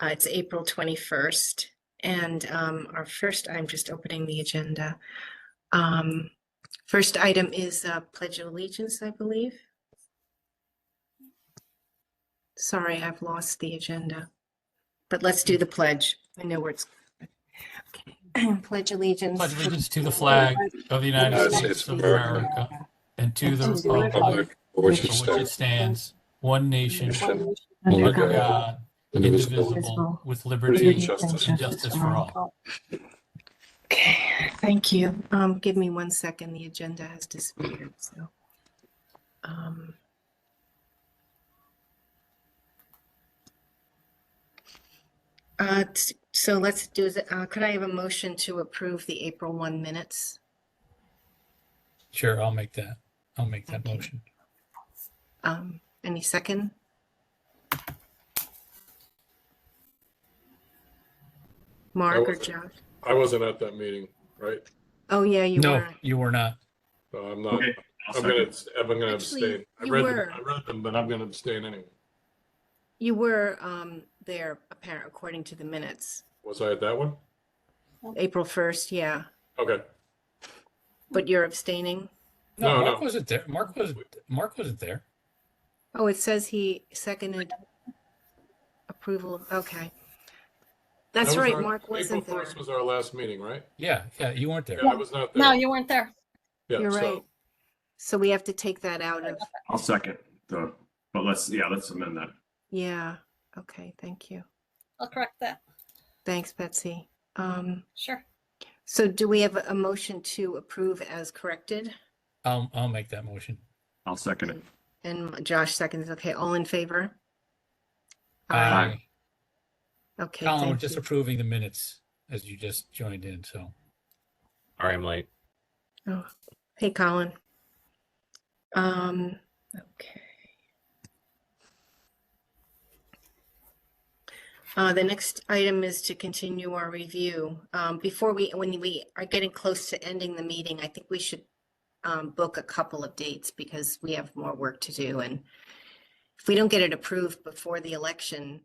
It's April 21st. And our first, I'm just opening the agenda. First item is Pledge of Allegiance, I believe. Sorry, I've lost the agenda. But let's do the pledge. I know where it's. Okay. Pledge allegiance. Pledge allegiance to the flag of the United States of America and to the republic for which it stands, one nation, under God, indivisible, with liberty and justice for all. Okay, thank you. Give me 1 second. The agenda has disappeared. So, so let's do it. Could I have a motion to approve the April 1 minutes? Sure, I'll make that. I'll make that motion. Any second? Mark or Josh? I wasn't at that meeting, right? Oh yeah, you No, were. you were not. So I'm not. Okay, I'm gonna Actually, abstain. I you read were. them, but I'm gonna abstain anyway. You were there, apparent according to the minutes. Was I at that one? April 1st, yeah. Okay. But you're abstaining? No, No, Mark no. wasn't there. Mark wasn't there. Oh, it says he seconded approval. Okay. That's right, Mark wasn't April there. 1st was our last meeting, right? Yeah, you weren't there. Yeah, I was not there. No, you weren't there. Yeah, You're so- right. So we have to take that out of, I'll second but let's amend that. yeah. Okay, thank you. I'll correct that. Thanks, Betsy. Sure. So do we have a motion to approve as corrected? I'll make that motion. I'll second it. And Josh seconds. Okay, all in favor? Aye. Okay, Colin, we're thank just you. approving the minutes as you just joined in, so. Sorry, I'm late. Oh, hey, Colin. Okay. The next item is to continue our review. When we are getting close to ending the meeting, I think we should book a couple of dates because we have more work to do. And if we don't get it approved before the election,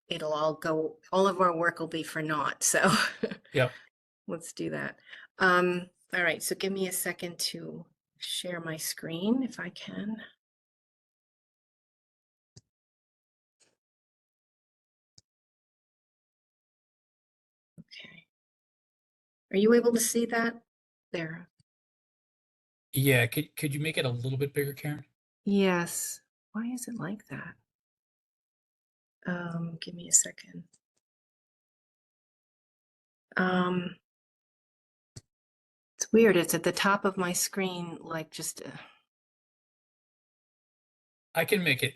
it'll all of our work will be for naught. So Yep. let's do that. All right, so give me a second to share my screen if I can. Okay. Are you able to see that? There. Yeah, could you make it a little bit bigger, Karen? Yes. Why is it like that? Give me a second. It's weird. It's at the top of my screen, like just. I can make it.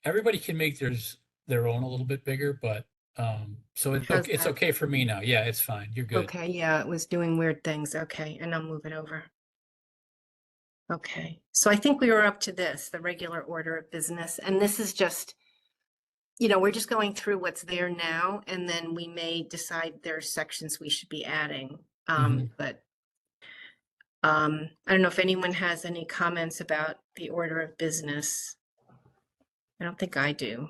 Everybody can make their own a little bit bigger, but so How's it's that? okay for me now. Yeah, it's fine. You're good. Okay, yeah, it was doing weird things. Okay, and I'll move it over. Okay, so I think we were up to this, the regular order of business, and this is just, we're just going through what's there now, and then we may decide there are sections we should be adding. But I don't know if anyone has any comments about the order of business. I don't think I do.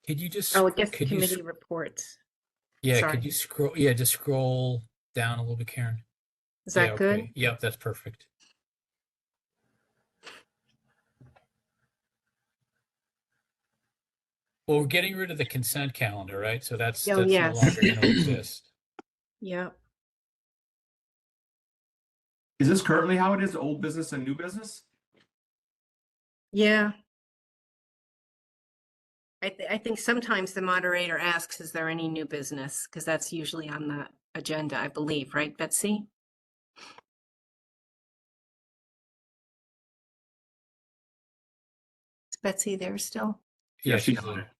Could you just? Oh, I guess could you committee reports. Yeah, Sorry. could you scroll? Yeah, just scroll down a little bit, Karen. Is that Yeah, good? okay. Yep, that's perfect. Well, we're getting rid of the consent calendar, right? So that's Oh, yes. no longer going to exist. Yep. Is this currently how it is, old business and new business? Yeah. I think sometimes the moderator asks, is there any new business? Because that's usually on the agenda, I believe, right, Betsy? Is Betsy there still? Yeah, she's she's there.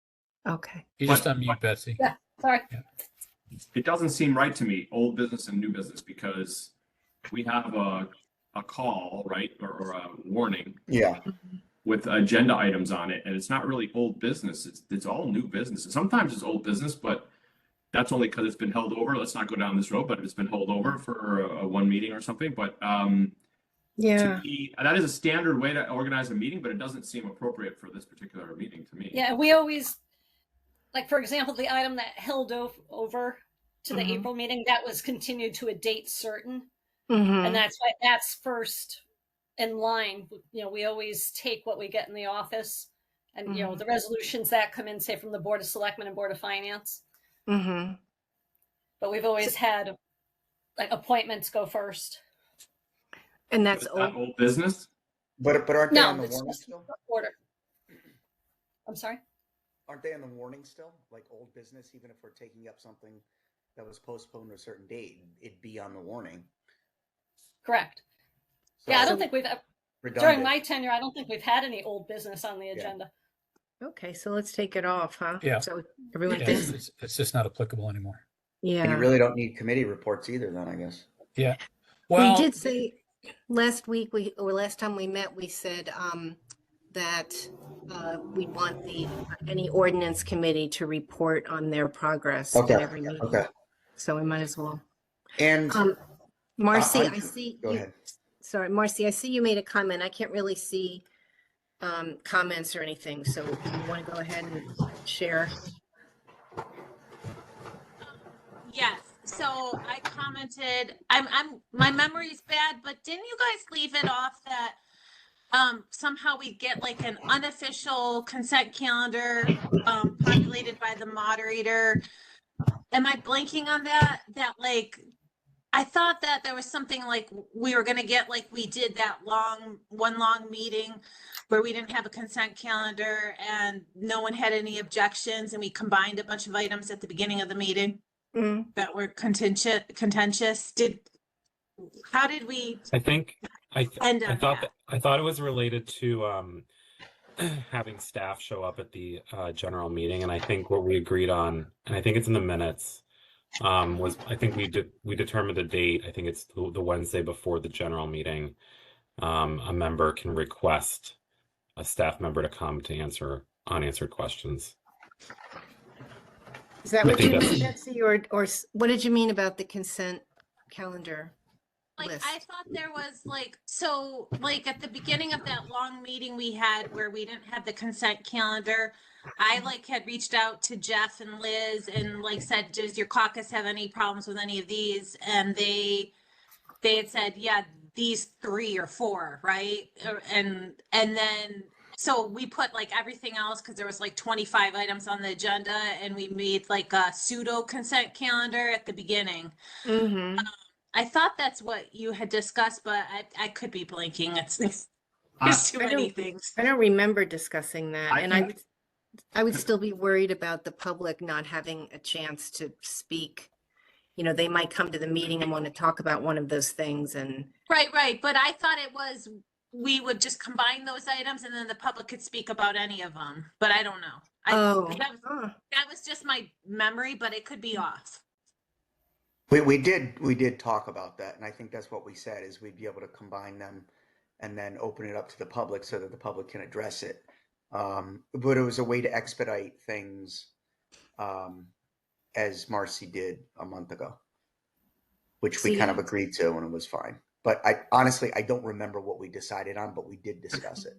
Okay. You just But- unmute Betsy. Yeah, sorry. It doesn't seem right to me, old business and new business, because we have a call, right, or a warning Yeah, with agenda items on it, and it's not really old business. It's all new business. Sometimes it's old business, but that's only because it's been held over. Let's not go down this road, but if it's been held over for a one meeting or something. But Yeah. me, that is a standard way to organize a meeting, but it doesn't seem appropriate for this particular meeting to me. Yeah, we always, like, for example, the item that held over to the Mhm. April meeting, that was continued to a date certain. Mm-hmm. And that's why that's first in line. You know, we always take what we get in the office and, you know, the resolutions that come in, say, from the Board of Selectmen and Board of Finance. Mm-hmm. But we've always had, like, appointments go first. And But that's is that old. old business? But aren't they on the it's warning just still? order. I'm sorry? Aren't they on the warning still? Like old business, even if we're taking up something that was postponed to a certain date, it'd be on the warning. Correct. So Yeah, I don't think we've, during redundant. my tenure, I don't think we've had any old business on the agenda. Okay, so let's take it off, huh? Yeah. So everyone Yeah, thinks, it's just not applicable anymore. And you yeah. really don't need committee reports either, then I guess. Yeah. We Well, did say last week, or last time we met, we said that we want any ordinance committee to report on their progress Okay. at every meeting. Okay. So we might as well. And Marcy, on- I see go you. ahead. Sorry, Marcy, I see you made a comment. I can't really see comments or anything. So you want to go ahead and share? Yes. So I commented, my memory's bad, but didn't you guys leave it off that somehow we get like an unofficial consent calendar populated by the moderator? Am I blanking on that? That like, I thought that there was something like we were gonna get like we did that one long meeting where we didn't have a consent calendar and no one had any objections and we combined a bunch of items at the beginning of the meeting that were contentious. How did we I think end I on thought that? I thought it was related to having staff show up at the general meeting, and I think what we agreed on, and I think it's in the minutes, was I think we determined a date. I think it's the Wednesday before the general meeting. A member can request a staff member to come to answer unanswered questions. Is that I what think you that's- mean, Betsy, or what did you mean about the consent calendar Like, list? I thought there was like, so like at the beginning of that long meeting we had where we didn't have the consent calendar, I like had reached out to Jeff and Liz and like said, does your caucus have any problems with any of these? And they had said, yeah, these 3 or 4, right? And then, so we put like everything else, because there was like 25 items on the agenda, and we made like a pseudo consent calendar at the beginning. Mm-hmm. I thought that's what you had discussed, but I could be blanking. There's too many things. I don't remember discussing that, and think- I would still be worried about the public not having a chance to speak. You know, they might come to the meeting and want to talk about one of those things, and Right. But I thought it was, we would just combine those items and then the public could speak about any of them, but I don't know. That was just my memory, but it could be off. We did talk about that, and I think that's what we said is we'd be able to combine them and then open it up to the public so that the public can address it. But it was a way to expedite things, as Marcy did a month ago, which we kind of agreed to, and it was fine. But I honestly don't remember what we decided on, but we did discuss it.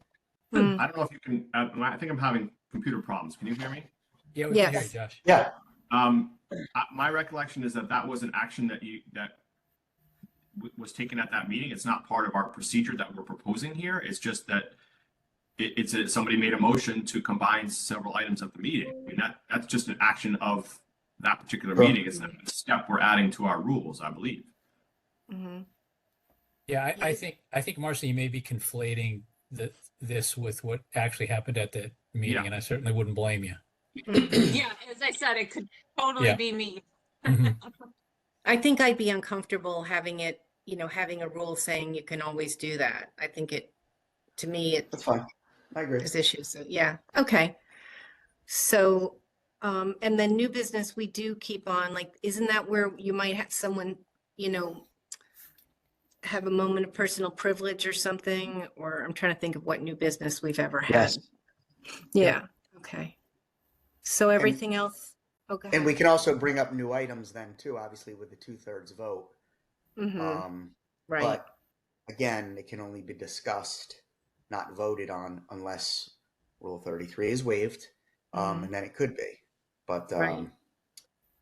I don't know if you can. I think I'm having computer problems. Can you hear me? yeah, we can hear you, Yes. Josh. Yeah. My recollection is that was an action that was taken at that meeting. It's not part of our procedure that we're proposing here. It's just that somebody made a motion to combine several items of the meeting. I mean, that's just an action of that particular meeting. It's a step we're adding to our rules, I believe. Mm-hmm. Yeah, I think Marcy, you may be conflating this with what actually happened at the meeting, Yeah. and I certainly wouldn't blame you. Yeah, as I said, it could totally Yeah. be me. Mhm. I think I'd be uncomfortable having it, having a rule saying you can always do that. I think to me, That's fine. I agree. there's issues. So yeah, okay. So, and then new business, we do keep on, like, isn't that where you might have someone, have a moment of personal privilege or something? Or I'm trying to think of what new business we've ever had. Yes. Yeah. Okay. So everything else. Okay. And we can also bring up new items then too, obviously with the 2/3 vote. Mm-hmm. Right. But again, it can only be discussed, not voted on, unless Rule 33 is waived, Mhm. and then it could be. But Right.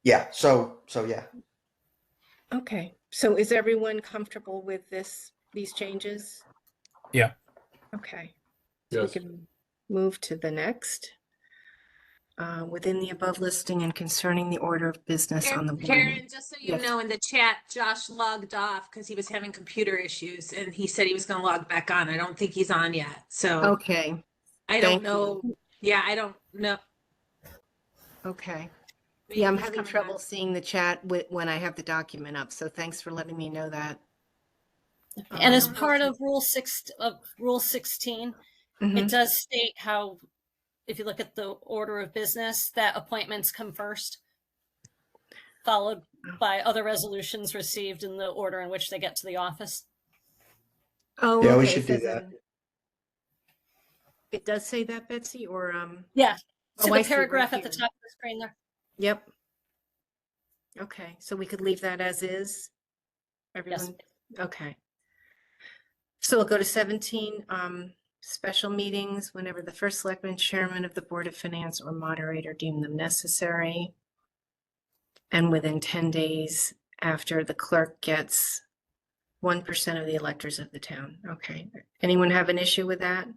yeah, so yeah. Okay, so is everyone comfortable with these changes? Yeah. Okay, so we Yes. can move to the next. Within the above listing and concerning the order of business on the Karen, warning. just so you Yes. know, in the chat, Josh logged off because he was having computer issues and he said he was going to log back on. I don't think he's on yet. So Okay, I don't thank know. Yeah, I don't know. okay. Maybe Yeah, I'm he's having coming trouble on. seing the chat when I have the document up, so thanks for letting me know that. And as don't know part if of Rule 16, Mhm. it does state how, if you look at the order of business, that appointments come first, followed by other resolutions received in the order in which they get to the office. Oh, Yeah, we okay, should it do says that. it does say that, Betsy, or Yeah. See Oh, the I see, right paragraph at the here. top of the screen there? Yep. Okay, so we could leave that as is? Everyone, okay. So we'll go to 17, special meetings whenever the first selectman, chairman of the Board of Finance, or moderator deem them necessary. And within 10 days after the clerk gets 1% of the electors of the town. Okay. Anyone have an issue with that?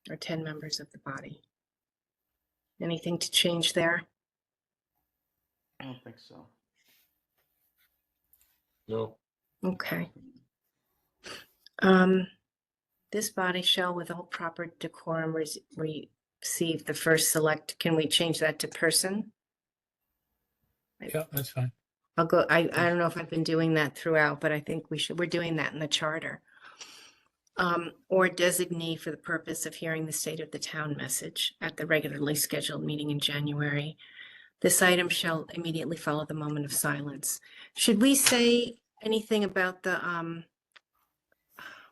Or 10 members of the body? Anything to change there? I don't think so. No. Okay. This body shall with all proper decorum receive the first select. Can we change that to person? Yeah, that's fine. I'll go, I don't know if I've been doing that throughout, but I think we're doing that in the charter. Or designee for the purpose of hearing the state of the town message at the regularly scheduled meeting in January. This item shall immediately follow the moment of silence. Should we say anything about the,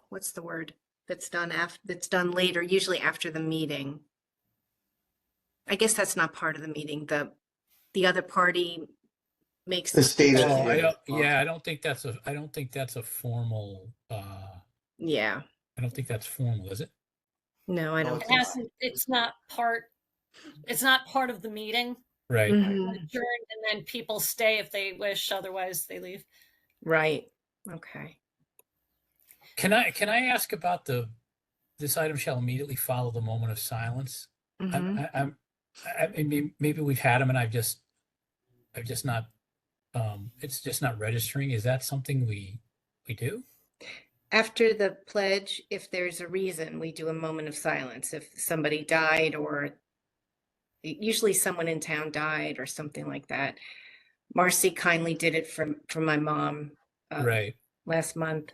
what's the word? That's done later, usually after the meeting. I guess that's not part of the meeting. The other party makes The state of Oh, yeah. I don't think that's a formal, Yeah, I don't think that's formal, is it? no, I No, don't it's think not. so. It's not part of the meeting. Right. Mhm. Adjourned, and then people stay if they wish, otherwise they leave. Right, okay. Can I ask about this item shall immediately follow the moment of silence? Mhm. I mean, maybe we've had them and I've just not, it's just not registering. Is that something we do? After the pledge, if there's a reason, we do a moment of silence. If somebody died or usually someone in town died or something like that. Marcy kindly did it for my mom Right. last month,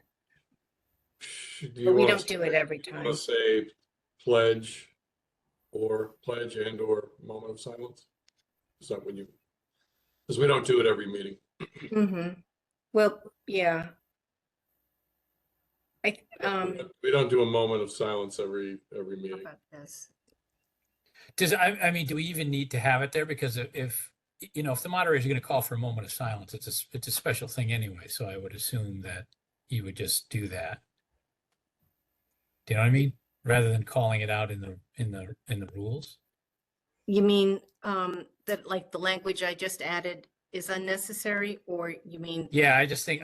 Do but you we want don't do it every to time. say pledge and or moment of silence? Is that when you, because we don't do it every meeting. Mm-hmm. Well, yeah. We don't do a moment of silence every How meeting. about this? I mean, do we even need to have it there? Because if the moderator is going to call for a moment of silence, it's a special thing anyway. So I would assume that you would just do that. Do you know what I mean? Rather than calling it out in the rules. You mean that like the language I just added is unnecessary, or you mean? Yeah, I just think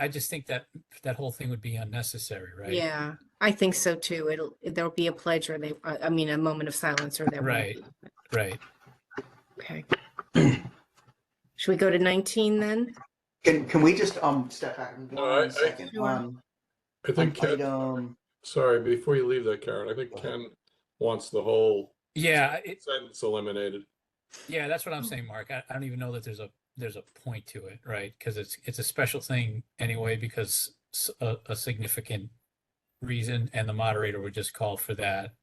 that whole thing would be unnecessary, right? Yeah, I think so too. There'll be a pledge, or I mean, a moment of silence, or there won't Right. be. Right. Okay. Should we go to 19 then? Can we just step back No, one second? Sure. I think Ken, Item. sorry, before you leave that, Karen, I think Go ahead. Ken wants the whole Yeah. sentence eliminated. Yeah, that's what I'm saying, Mark. I don't even know that there's a point to it, right? Because it's a special thing anyway, because a significant reason, and the moderator would just call for that.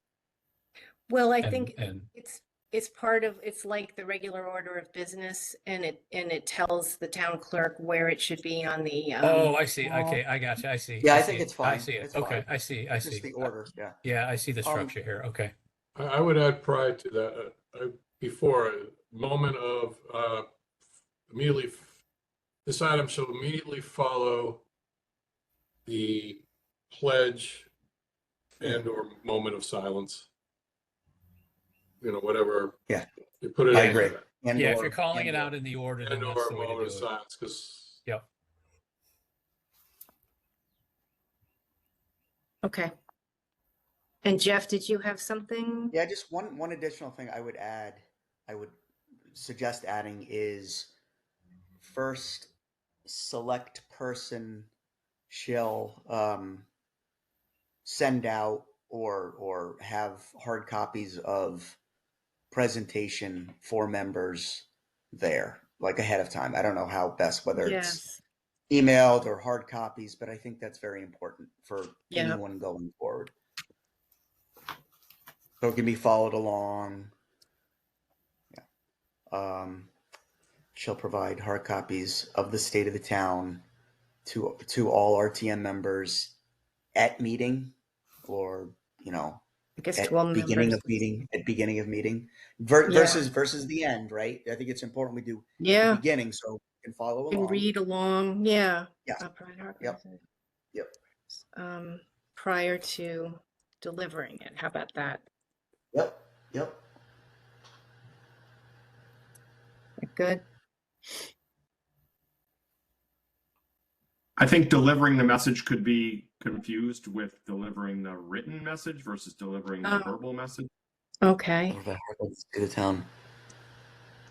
Well, I And- think and- it's part of, it's like the regular order of business, and it tells the town clerk where it should be on the. Oh, I see. Okay, I got you. I see. Yeah, I see think it. it's fine. I see it. It's Okay, fine. I see. I It's see. just the order. Yeah. Yeah, I see the structure here. Okay. I would add prior to that, before a moment of immediately, this item shall immediately follow the pledge and or moment of silence. You know, whatever. Yeah. You put it I in agree. there. And Yeah, if or- you're calling it and or. out in the order, then And that's or the way to moment do of it. silence, because Yep. Okay. And Jeff, did you have something? Yeah, just one additional thing I would add, I would suggest adding is first select person shall send out or have hard copies of presentation for members there, like ahead of time. I don't know how best, whether it's Yes. emailed or hard copies, but I think that's very important for Yeah. anyone going forward. So it can be followed along. Yeah. Shall provide hard copies of the state of the town to all RTM members at meeting, or I guess at 12 beginning members. of meeting, Yeah. versus the end, right? I think it's important we do the Yeah. beginning so we can follow And along. read along. Yeah. Yeah. Yep. Yep. Prior to delivering it. How about that? Yep. Good. I think delivering the message could be confused with delivering the written message versus delivering the verbal message. Okay. Hard copies of the town.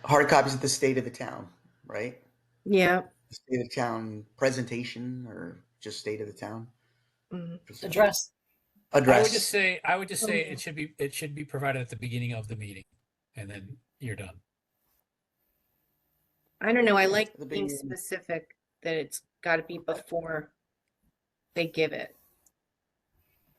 Hard copies of the state of the town, right? Yeah. The state of town presentation, or just state of the town. Address. I would Address. just say it should be provided at the beginning of the meeting, and then you're done. I don't know. I like The being beginning. specific that it's got to be before they give it.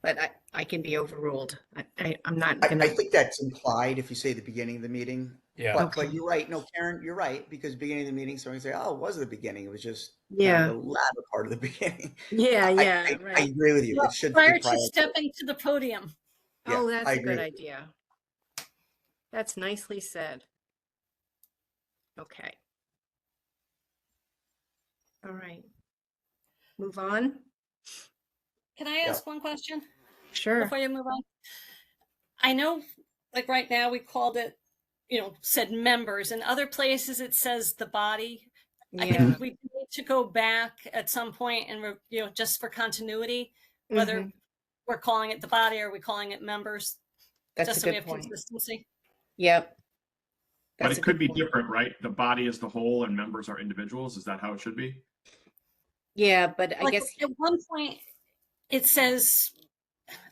But I can be overruled. I'm not I gonna. think that's implied if you say the beginning of the meeting. Yeah. But, Okay. but you're right. No, Karen, you're right, because beginning of the meeting, someone can say, "Oh, it was the beginning. It was just Yeah. the latter part of the beginning." Yeah. Yeah. I Right. agree with you. Well, It should prior be to stepping to the podium. Yeah, Oh, that's I a agree good with you. idea. That's nicely said. Okay. All right. Move on. Can I ask one question Sure. before you move on? I know, like right now, we called it, said members. In other places, it says the body. I Yeah. think we need to go back at some point and, just for continuity, whether Mhm. we're calling it the body or we're calling it members, That's just a so we good have point. consistency. Yep. But That's it a could good be point. different, right? The body is the whole and members are individuals. Is that how it should be? Yeah, but I Like guess at one point, it says,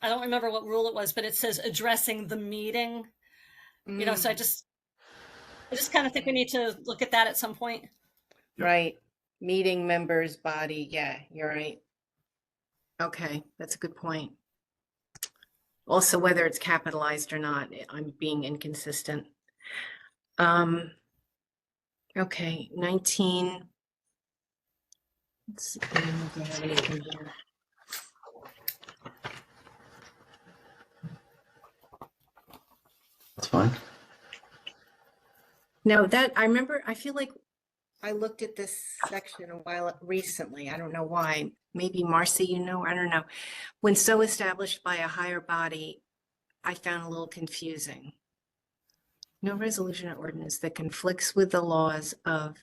I don't remember what rule it was, but it says addressing the meeting. So I just kind of think we need to look at that at some point. right. Meeting members, body. Yeah, you're right. Okay, that's a good point. Also, whether it's capitalized or not, I'm being inconsistent. Okay, 19. Let's see if I have anything here. That's fine. No, that I remember. I feel like I looked at this section a while recently. I don't know why. Maybe Marcy, I don't know. When so established by a higher body, I found a little confusing. No resolution or ordinance that conflicts with the laws of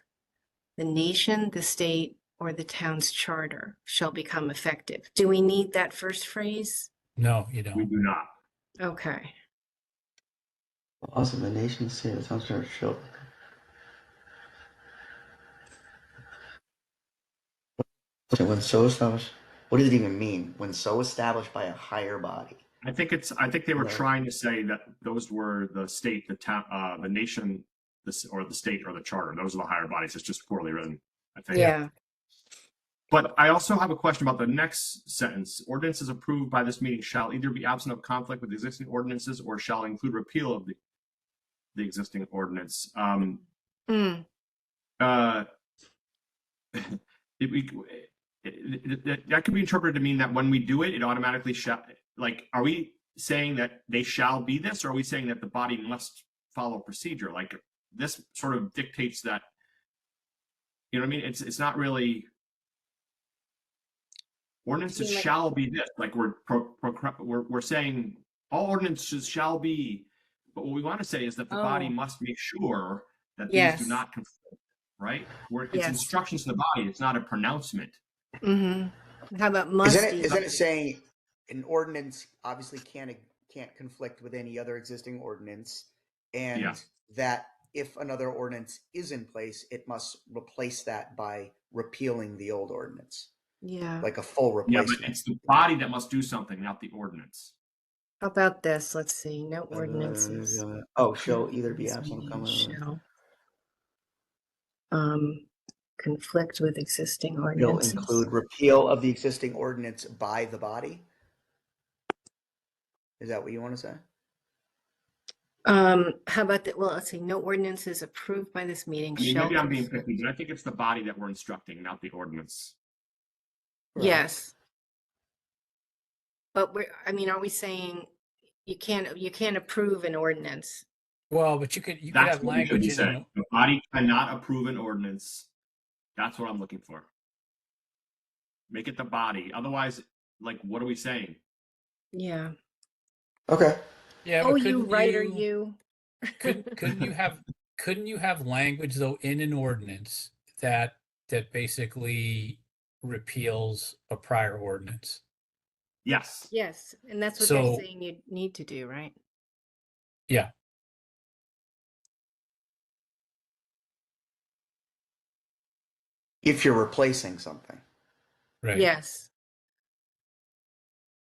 the nation, the state, or the town's charter shall become effective. Do we need that first phrase? No, you We don't. do not. Okay. Laws of the nation, state, the town charter shall. When so established, what does it even mean? When so established by a higher body. I think they were Right. trying to say that those were the state, the town, the nation, or the state or the charter. Those are the higher bodies. It's just poorly written, I think. Yeah. But I also have a question about the next sentence. Ordinances approved by this meeting shall either be absent of conflict with existing ordinances or shall include repeal of the existing ordinance. Mm. That could be interpreted to mean that when we do it, it automatically shall. Like, are we saying that they shall be this, or are we saying that the body must follow procedure? Like, this sort of dictates that. You know what I mean? It's not really. Ordinances mean like- shall be this, like we're saying all ordinances shall be, but what we want to say is that the body Oh. must make sure that these Yes. do not conflict, right? Where it's Yes. instructions to the body, it's not a pronouncement. How about must? Isn't it saying an ordinance obviously can't conflict with any other existing ordinance, and Yeah. that if another ordinance is in place, it must replace that by repealing the old ordinance, Yeah. like a full Yeah, replacement. but it's the body that must do something, not the ordinance. How about this? Let's see. No ordinances. Shall either be absent. Shall conflict with existing Will ordinances. include repeal of the existing ordinance by the body. Is that what you want to say? How about that? Well, let's see. No ordinances approved by this meeting I mean, shall. maybe I'm being picky, but I think it's the body that we're instructing, not the ordinance. Yes. But are we saying you can't approve an ordinance? Well, but you could That's have what we should be language in saying. The body cannot approve an ordinance. That's what I'm looking for. Make it the body. Otherwise, like, what are we saying? Yeah. Okay. Yeah, Oh, but you couldn't writer, you you. couldn't you have language though in an ordinance that basically repeals a prior ordinance? Yes. Yes, and that's what they're So- saying you need to do, right? Yeah. If you're replacing something, Right. Yes.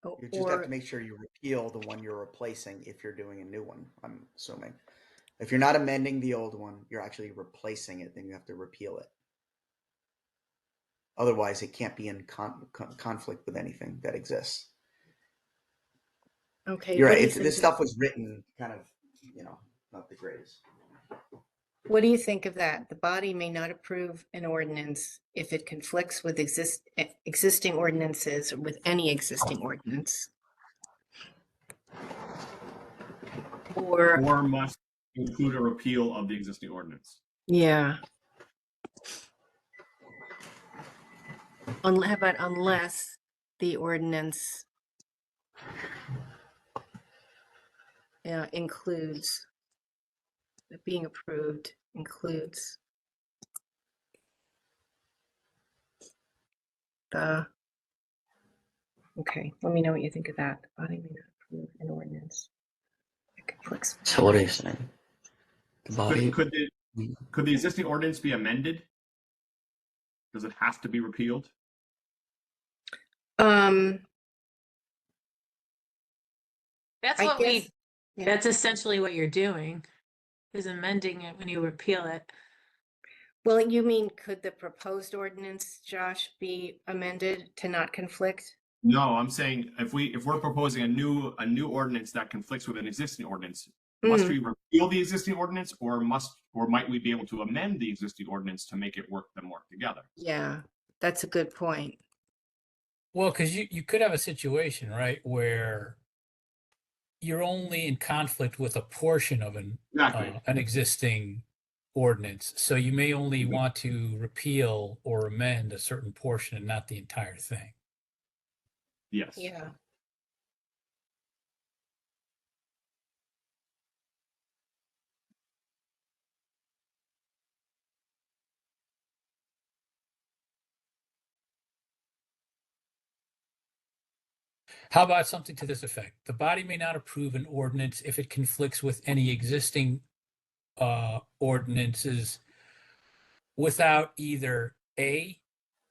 you just have to make sure you repeal the one you're replacing if you're doing a new one, I'm assuming. If you're not amending the old one, you're actually replacing it, then you have to repeal it. Otherwise, it can't be in conflict with anything that exists. Okay. You're what right. do you This think stuff was written kind of, not the greatest. What do you think of that? The body may not approve an ordinance if it conflicts with existing ordinances or with any existing ordinance. Or, Or must include a repeal of the existing ordinance. yeah. How about unless the ordinance includes, being approved includes okay, let me know what you think of that. The body may not approve an ordinance that conflicts. So what are you saying? The body. Could the existing ordinance be amended? Does it have to be repealed? That's I what guess- yeah. that's essentially what you're doing, is amending it when you repeal it. Well, you mean, could the proposed ordinance, Josh, be amended to not conflict? No, I'm saying if we're proposing a new ordinance that conflicts with an existing ordinance, must we repeal the existing ordinance, or might we be able to amend the existing ordinance to make it work together? Yeah, that's a good point. Well, because you could have a situation, right, where you're only in conflict with a portion of an existing ordinance. So you may only want to repeal or amend a certain portion and not the entire thing. Yes. Yeah. How about something to this effect? The body may not approve an ordinance if it conflicts with any existing ordinances without either A,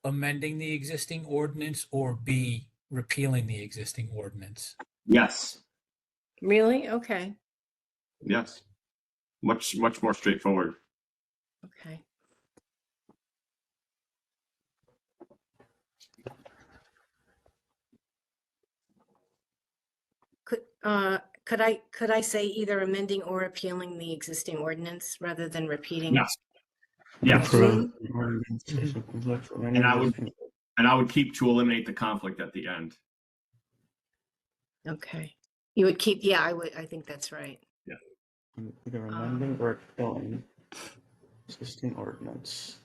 amending the existing ordinance, or B, repealing the existing ordinance. Yes. Really? Okay. Yes. Much more straightforward. Okay. Could I say either amending or repealing the existing ordinance rather than repeating? Yes. Yes. Mhm. And I would keep to eliminate the conflict at the end. Okay. You would keep, yeah, I think that's right. Either amending or repealing existing ordinance.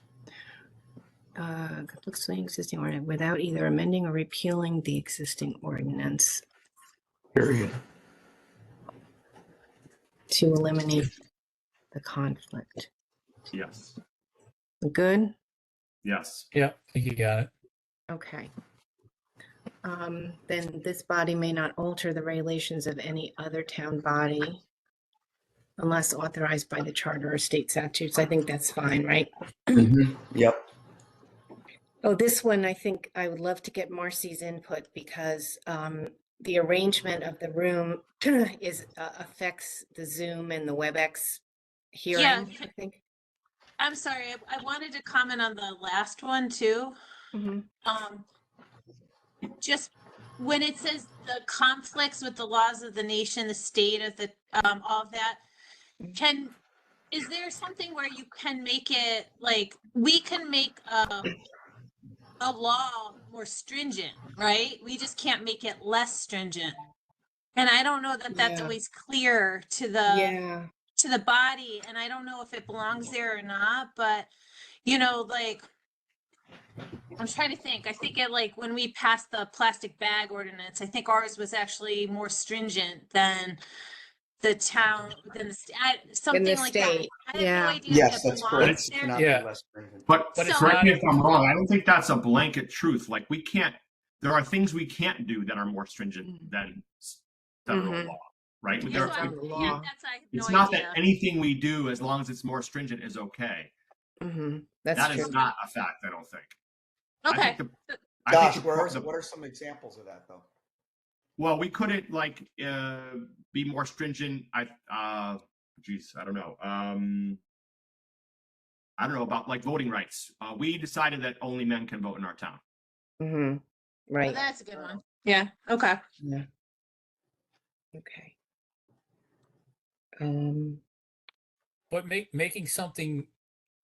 conflicts with the existing ordinance without either amending or repealing the existing ordinance Period. to eliminate the conflict. Yes. Good? Yes. Yeah, I think you got it. Okay. Then this body may not alter the regulations of any other town body unless authorized by the charter or state statutes. I think that's fine, right? Yep. Oh, this one, I think I would love to get Marcy's input because the arrangement of the room is affects the Zoom and the WebEx hearing, Yeah. I think. I'm sorry, I wanted to comment on the last one too. Mhm. Just when it says the conflicts with the laws of the nation, the state of the, all of that, is there something where you can make it, like, we can make a law more stringent, right? We just can't make it less stringent. And I don't know that that's Yeah. always clear to the body, and I don't know if it belongs there or not, but you know, like, I'm trying to think. I think like when we passed the plastic bag ordinance, I think ours was actually more stringent than the town, than the something like that. state, I have no yeah. idea Yes, if it that's belongs correct. It's- It there. cannot Yeah. be less stringent. But But it's So- correct me not- if I'm wrong. I don't think that's a blanket truth. Like we can't. There are things we can't do that are more stringent than federal Mhm. law, right? Yeah, There- so I- the yeah, law. that's, I have it's no not idea. that anything we do, as long as it's more stringent, is okay. That's That true. is not a fact. I don't think. Okay. I think Josh, the- what are some examples of that though? Well, we couldn't like be more stringent. Geez, I don't know. I don't know about like voting rights. We decided that only men can vote in our town. Mm-hmm. Oh, Right. that's a good one. Yeah. Okay. Yeah. Okay. But making something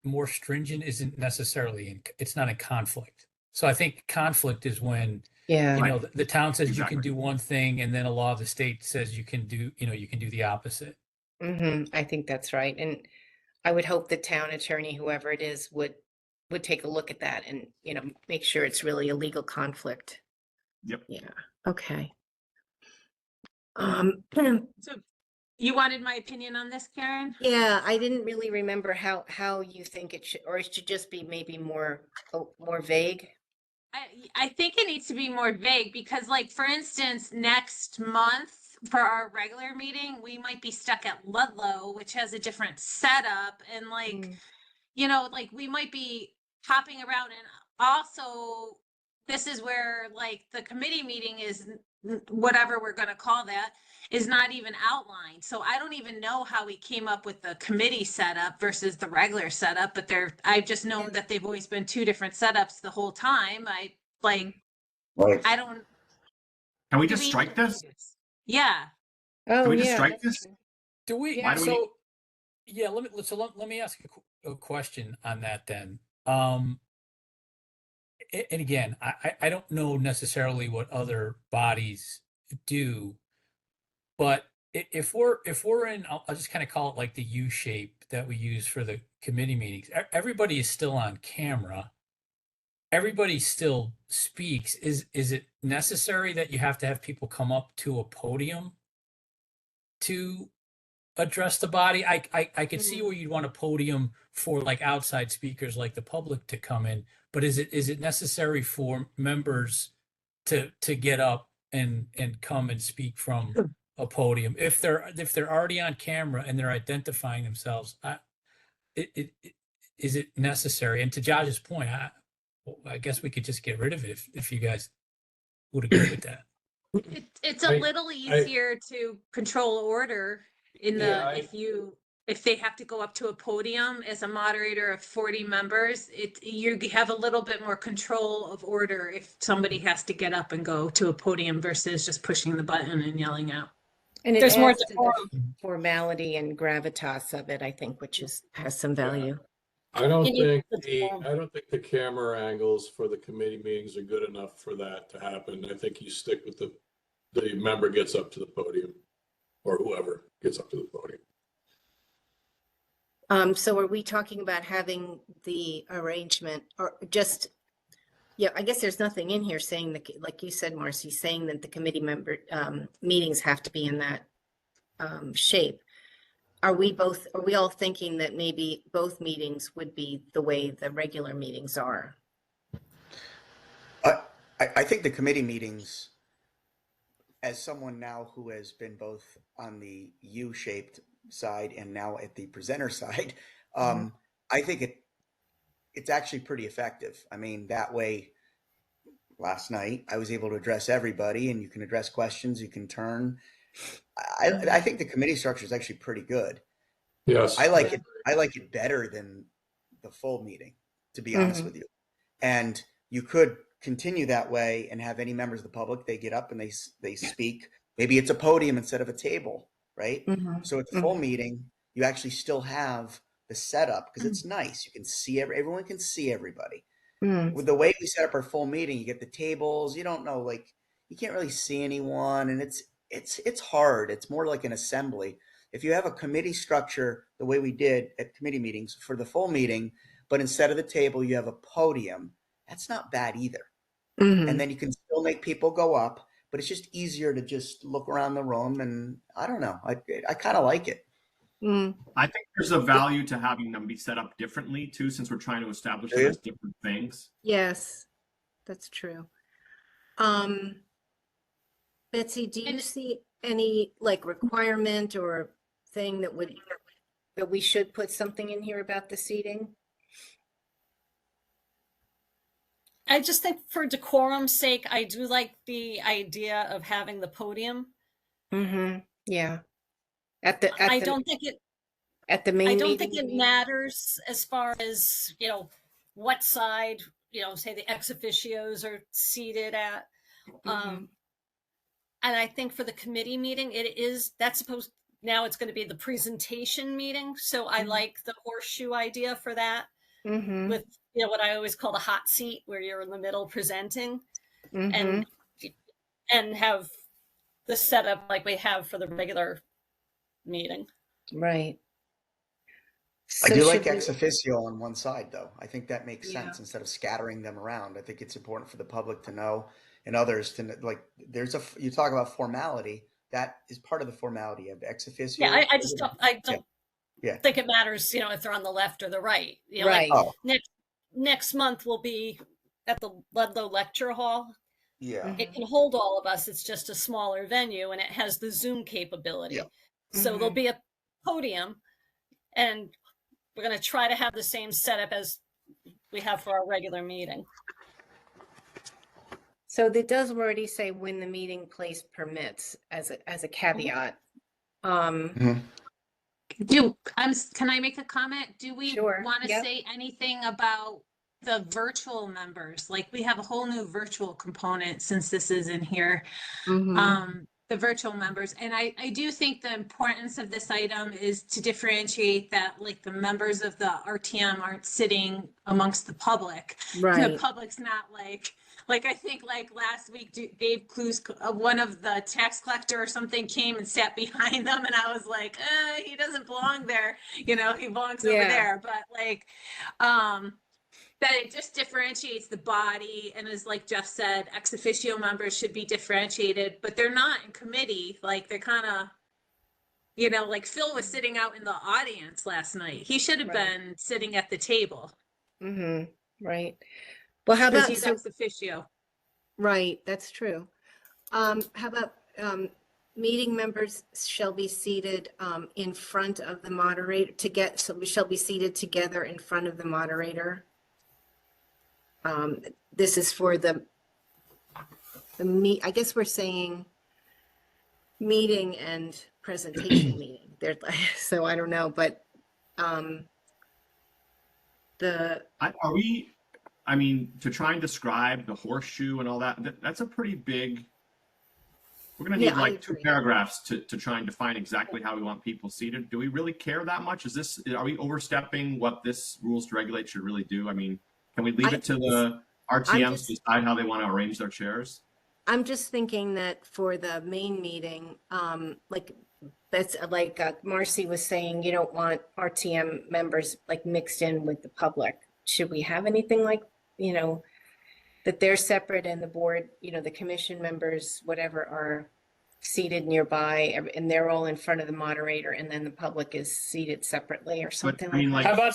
more stringent isn't necessarily it's not in conflict. So I think conflict is when Yeah. you know the town says you Exactly. can do one thing and then a law of the state says you can do the opposite. I think that's right. And I would hope the town attorney, whoever it is, would take a look at that and, make sure it's really a legal conflict. Yep. Yeah. Okay. So you wanted my opinion on this, Karen? Yeah, I didn't really remember how you think it should, or it should just be maybe more vague. I think it needs to be more vague because, like, for instance, next month for our regular meeting, we might be stuck at Ludlow, which has a different setup. And, like, like we might be hopping around. And also, this is where, like, the committee meeting is, whatever we're going to call that, is not even outlined. So I don't even know how we came up with the committee setup versus the regular setup, but I've just known that they've always been two different setups the whole time. I don't. Can we do just strike this? Yeah. Oh, Can we just yeah. strike this? Do we? Yeah. Let me ask a question on that then. And again, I don't know necessarily what other bodies do, but if we're in, I'll just kind of call it like the U shape that we use for the committee meetings. Everybody is still on camera. Everybody still speaks. Is it necessary that you have to have people come up to a podium to address the body? I could see where you'd want a podium for like outside speakers like the public to come in, but is it necessary for members to get up and come and speak from a podium if they're already on camera and they're identifying themselves? Is it necessary? And to Josh's point, I guess we could just get rid of it if you guys would agree with that. It's a little easier to control order in if they have to go up to a podium as a moderator of 40 members, you have a little bit more control of order if somebody has to get up and go to a podium versus just pushing the button and yelling out. And it There's more adds to the decorum. formality and gravitas of it, I think, which has some value. I don't You need think the the camera angles for the committee meetings are good enough for that to happen. I think you stick with the member gets up to the podium, or whoever gets up to the podium. So are we talking about having the arrangement or just, yeah, I guess there's nothing in here saying that, like you said, Marcy, saying that the committee member, meetings have to be in that, shape. Are we all thinking that maybe both meetings would be the way the regular meetings are? I think the committee meetings, as someone now who has been both on the U-shaped side and now at the presenter side, I think it's actually pretty effective. I mean, that way, last night I was able to address everybody, and you can address questions, you can turn. I think the committee structure is actually pretty good. Yes. I like it. I like it better than the full meeting, to be honest with you. And you could continue that way and have any members of the public, they get up and they speak. Maybe it's a podium instead of a table, right? So at the full meeting, you actually still have the setup because it's nice. You can see everyone can see everybody. With the way we set up our full meeting, you get the tables. You don't know, like, you can't really see anyone, and it's hard. It's more like an assembly. If you have a committee structure the way we did at committee meetings for the full meeting, but instead of the table you have a podium, that's not bad either. And then you can still make people go up, but it's just easier to just look around the room. And I don't know, I kind of like it. I think there's a value to having them be set up differently too, since we're trying to establish them as different things. Yes, that's true. Betsy, do you see any like requirement or thing that we should put something in here about the seating? I just think for decorum's sake, I do like the idea of having the podium. Yeah. I don't think it at the main I don't meeting, think it matters as far as, what side, say the ex officios are seated at. And I think for the committee meeting, now it's going to be the presentation meeting. So I like the horseshoe idea for that with, what I always call the hot seat, where you're in the middle presenting and have the setup like we have for the regular meeting. Right. I So do like should ex officio on one side, though. I think that makes Yeah. sense instead of scattering them around. I think it's important for the public to know and others to like. You talk about formality. That is part of the formality of ex officio. Yeah, I just don't. I don't think it matters, if they're on the left or the right. Right. Like next month will be at the Ludlow Lecture Hall. Yeah. It can hold all of us. It's just a smaller venue, and it has the Zoom capability. Yeah. So there'll be a podium, and we're going to try to have the same setup as we have for our regular meeting. So that does already say when the meeting place permits as a caveat. Can I make a comment? Do we Sure, want to yep. say anything about the virtual members? Like, we have a whole new virtual component since this is in here. The virtual members. And I do think the importance of this item is to differentiate that, like, the members of the RTM aren't sitting amongst the public. Right. The public's not like I think like last week, Dave Clues, one of the tax collector or something came and sat behind them. And I was like, he doesn't belong there. He belongs over there. But like, that it just differentiates the body. And as like Jeff said, ex officio members should be differentiated, but they're not in committee. Like, they're kind of, like Phil was sitting out in the audience last night. He should have been sitting at the table. Right. Well, how about he's ex officio? Right, that's true. How about meeting members shall be seated in front of the moderator so we shall be seated together in front of the moderator. This is for I guess we're saying meeting and presentation meeting. So I don't know, but to try and describe the horseshoe and all that's a pretty big, we're going to need like 2 paragraphs to try and define exactly how we want people seated. Do we really care that much? Are we overstepping what this rules to regulate should really do? I mean, can we leave it to the RTMs to decide how they want to arrange their chairs? I'm just thinking that for the main meeting, like that's like Marcy was saying, you don't want RTM members like mixed in with the public. Should we have anything like, you know, that they're separate and the board, you know, the commission members, whatever, are seated nearby and they're all in front of the moderator and then the public is seated separately or something I mean, like How that? about,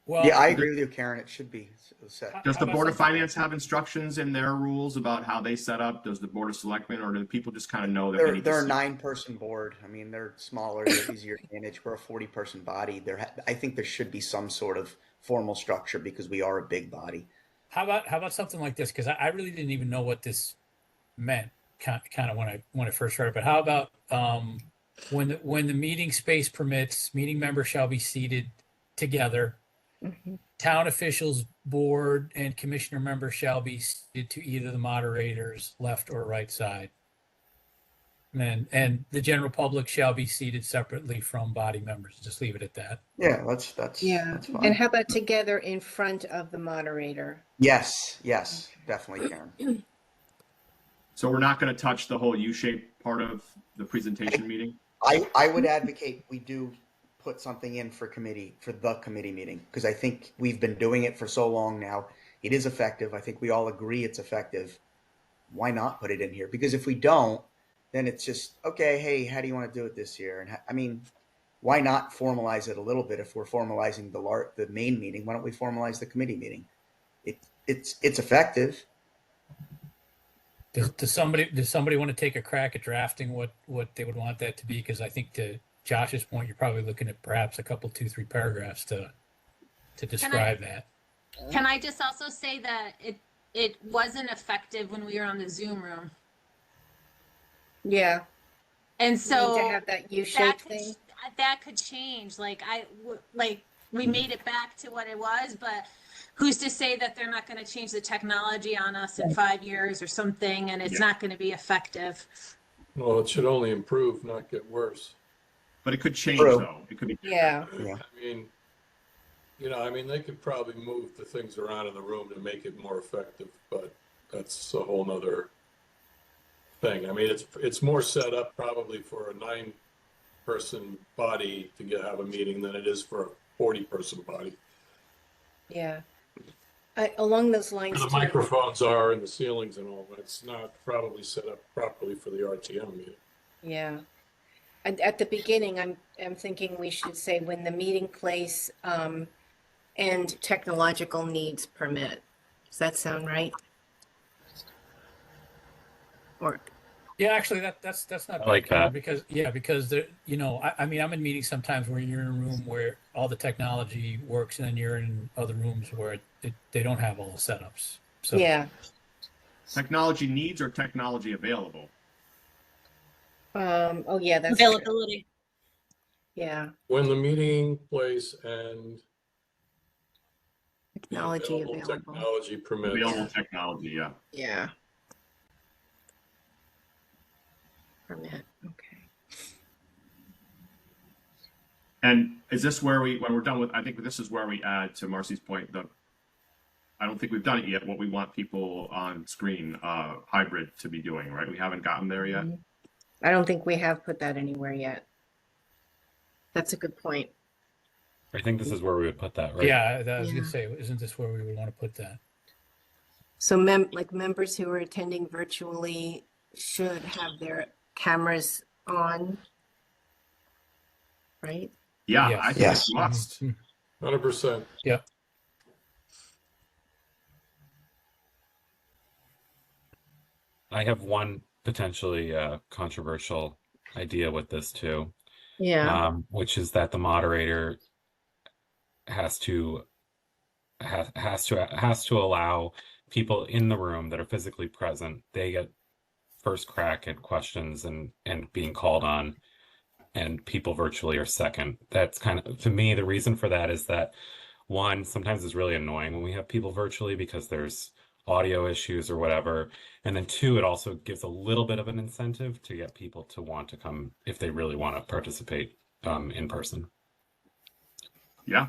well, Yeah, I agree with you, Karen. It should be set. Does how the about Board of something- Finance have instructions in their rules about how they set up? Does the Board of Selectmen, or do people just kind of know that they need They're to a see? 9-person board. I mean, they're smaller, they're easier to manage. We're a 40-person body. I think there should be some sort of formal structure because we are a big body. how about something like this? Because I really didn't even know what this meant kind of when I first heard it. But how about when the meeting space permits, meeting members shall be seated together. Mhm. Town officials, board, and commissioner members shall be seated to either the moderator's left or right side. And the general public shall be seated separately from body members. Just leave it at that. Yeah, that's Yeah. that's fine. And how about together in front of the moderator? Yes, definitely, Karen. So we're not going to touch the whole U-shaped part of the presentation meeting? I would advocate we do put something in for the committee meeting, because I think we've been doing it for so long now. It is effective. I think we all agree it's effective. Why not put it in here? Because if we don't, then it's just, okay, hey, how do you want to do it this year? And I mean, why not formalize it a little bit? If we're formalizing the main meeting, why don't we formalize the committee meeting? It's effective. Does somebody want to take a crack at drafting what they would want that to be? Because I think to Josh's point, you're probably looking at perhaps a couple, 2-3 paragraphs to describe that. Can I just also say that it wasn't effective when we were on the Zoom room? Yeah. And Need so to have that that U-shaped could, thing. that could change. Like we made it back to what it was, but who's to say that they're not going to change the technology on us in 5 years or something, and it's not going to be effective? Well, it should only improve, not get worse. But it could change, True. though. It could be. Yeah. Yeah. I mean, they could probably move the things around in the room to make it more effective, but that's a whole nother thing. I mean, it's more set up probably for a 9-person body to have a meeting than it is for a 40-person body. Yeah. Along those lines, The too, microphones are and the ceilings and all, but it's not probably set up properly for the RTM meeting. yeah. At the beginning, I'm thinking we should say when the meeting place and technological needs permit. Does that sound right? Or Yeah, actually, that's not I like bad, that. because there, I mean, I'm in meetings sometimes where you're in a room where all the technology works, and then you're in other rooms where they don't have all the setups. So yeah. Technology needs or technology available? Oh yeah, that's good. Availability. Yeah. When the meeting place and the Technology available. technology permits. Available technology, yeah. Yeah. Permit. Okay. And is this where when we're done with, I think this is where we add, to Marcy's point, I don't think we've done it yet, what we want people on screen, hybrid, to be doing, right? We haven't gotten there yet. Mhm. I don't think we have put that anywhere yet. That's a good point. I think this is where we would put that, right? yeah, I was Yeah. gonna say, isn't this where we would want to put that? So members who are attending virtually should have their cameras on, right? Yeah, Yes. I think Yes. it's a must. 100%. I have one potentially controversial idea with this too, Yeah. which is that the moderator has to allow people in the room that are physically present. They get first crack at questions and being called on, and people virtually are second. That's kind of, to me, the reason for that is that, one, sometimes it's really annoying when we have people virtually because there's audio issues or whatever. And then two, it also gives a little bit of an incentive to get people to want to come if they really want to participate in person. Yeah.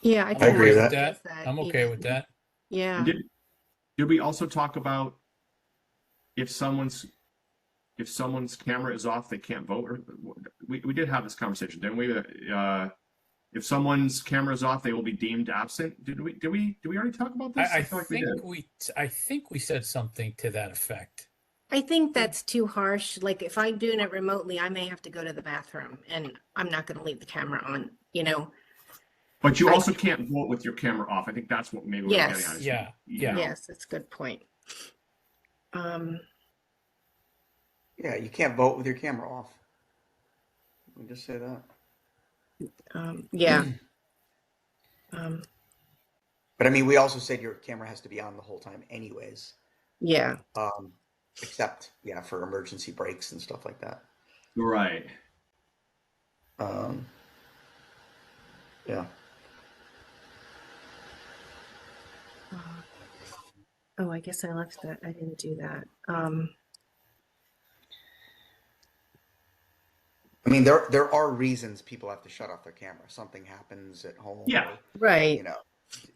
Yeah, I I think agree with that. I'm okay with that. Yeah. And did we also talk about if someone's camera is off, they can't vote? Or we did have this conversation, didn't we? If someone's camera is off, they will be deemed absent. Did we already talk about this? I feel like think we did. I think we said something to that effect. I think that's too harsh. Like if I'm doing it remotely, I may have to go to the bathroom and I'm not going to leave the camera on, you know? But you also can't vote with your camera off. I think that's what maybe we're getting Yes. at. is, Yeah, you yeah. know, Yes, that's a good point. Yeah, you can't vote with your camera off. Let me just say that. Yeah. But I mean, we also said your camera has to be on the whole time anyways. Yeah. Except, yeah, for emergency breaks and stuff like that. Right. Yeah. Oh, I guess I left that. I didn't do that. I mean, there are reasons people have to shut off their camera. Something happens at home. Yeah. or, Right. you know,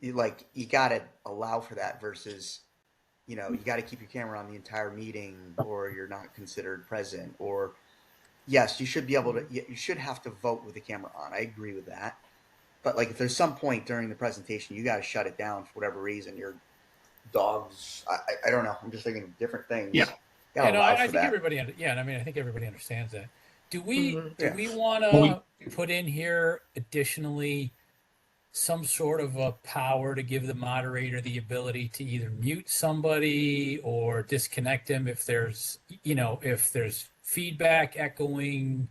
you got to allow for that versus, you know, you got to keep your camera on the entire meeting or you're not considered present. Or yes, you should be able to, you should have to vote with the camera on. I agree with that. But like if there's some point during the presentation, you got to shut it down for whatever reason, your dogs, I don't know. I'm just thinking of different things. Yeah. Yeah, no, allow I for think that. everybody. Yeah, I mean, I think everybody understands that. Do we Yeah. want to put in here additionally some sort of a power to give the moderator the ability to either mute somebody or disconnect them if there's feedback, echoing,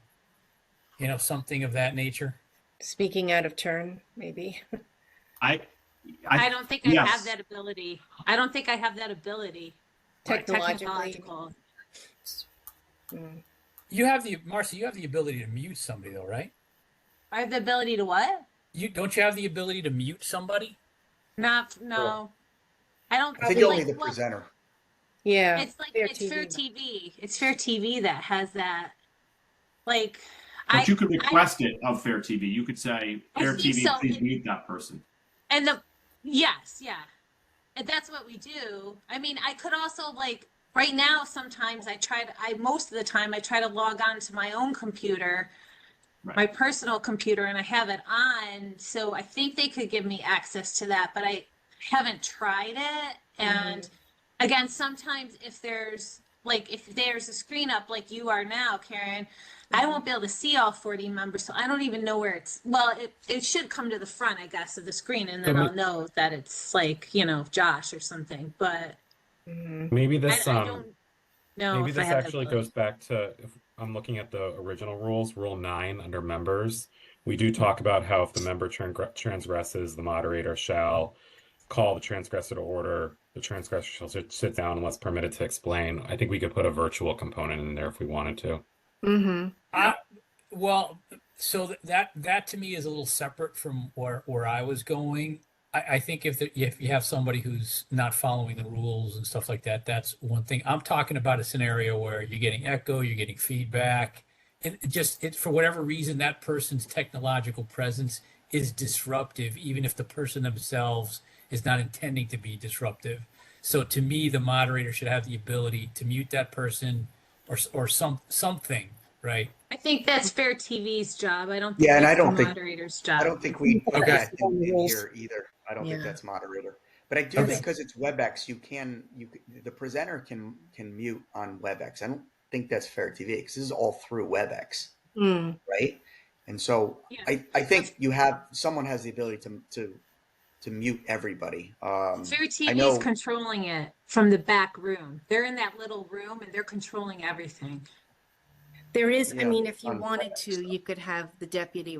something of that nature? Speaking out of turn, maybe. I don't think I yes. have that ability. I don't think I have that ability. Technologically. Technological. You have Marcy, you have the ability to mute somebody though, right? I have the ability to what? Don't you have the ability to mute somebody? No. I don't I think like, only the presenter. Yeah. It's like it's Fair TV. It's Fair TV that has that. Like But you could request it of Fair TV. You could say, Fair TV, so. please mute that person. And yes, yeah. And that's what we do. I mean, I could also like right now sometimes most of the time I try to log on to my own computer, Right. my personal computer, and I have it on. So I think they could give me access to that, but I haven't tried it. And again, sometimes if there's a screen up like you are now, Karen, I won't be able to see all 40 members, so I don't even know where it should come to the front, I guess, of the screen, and then I'll know that it's like, Josh or something, but Maybe this I don't know maybe if I this have actually that goes back to, if I'm looking at the original rules, Rule 9 under members. We do talk about how if the member transgresses, the moderator shall call the transgressor to order. The transgressor shall sit down unless permitted to explain. I think we could put a virtual component in there if we wanted to. Well, so that to me is a little separate from where I was going. I think if you have somebody who's not following the rules and stuff like that, that's one thing. I'm talking about a scenario where you're getting echo, you're getting feedback, and for whatever reason that person's technological presence is disruptive, even if the person themselves is not intending to be disruptive. So to me, the moderator should have the ability to mute that person or something, right? I think that's Fair TV's job. I don't think Yeah, and that's I don't the think moderator's job. I don't think we put Okay. that in here either. I don't think Yeah. that's moderator. But I do Okay. think because it's WebEx, the presenter can mute on WebEx. I don't think that's Fair TV because this is all through WebEx, right? And so Yeah. I think someone has the ability to mute everybody. Fair I TV know- is controlling it from the back room. They're in that little room and they're controlling everything. There is, I Yeah, mean, if you on wanted WebEx to, stuff. you could have the deputy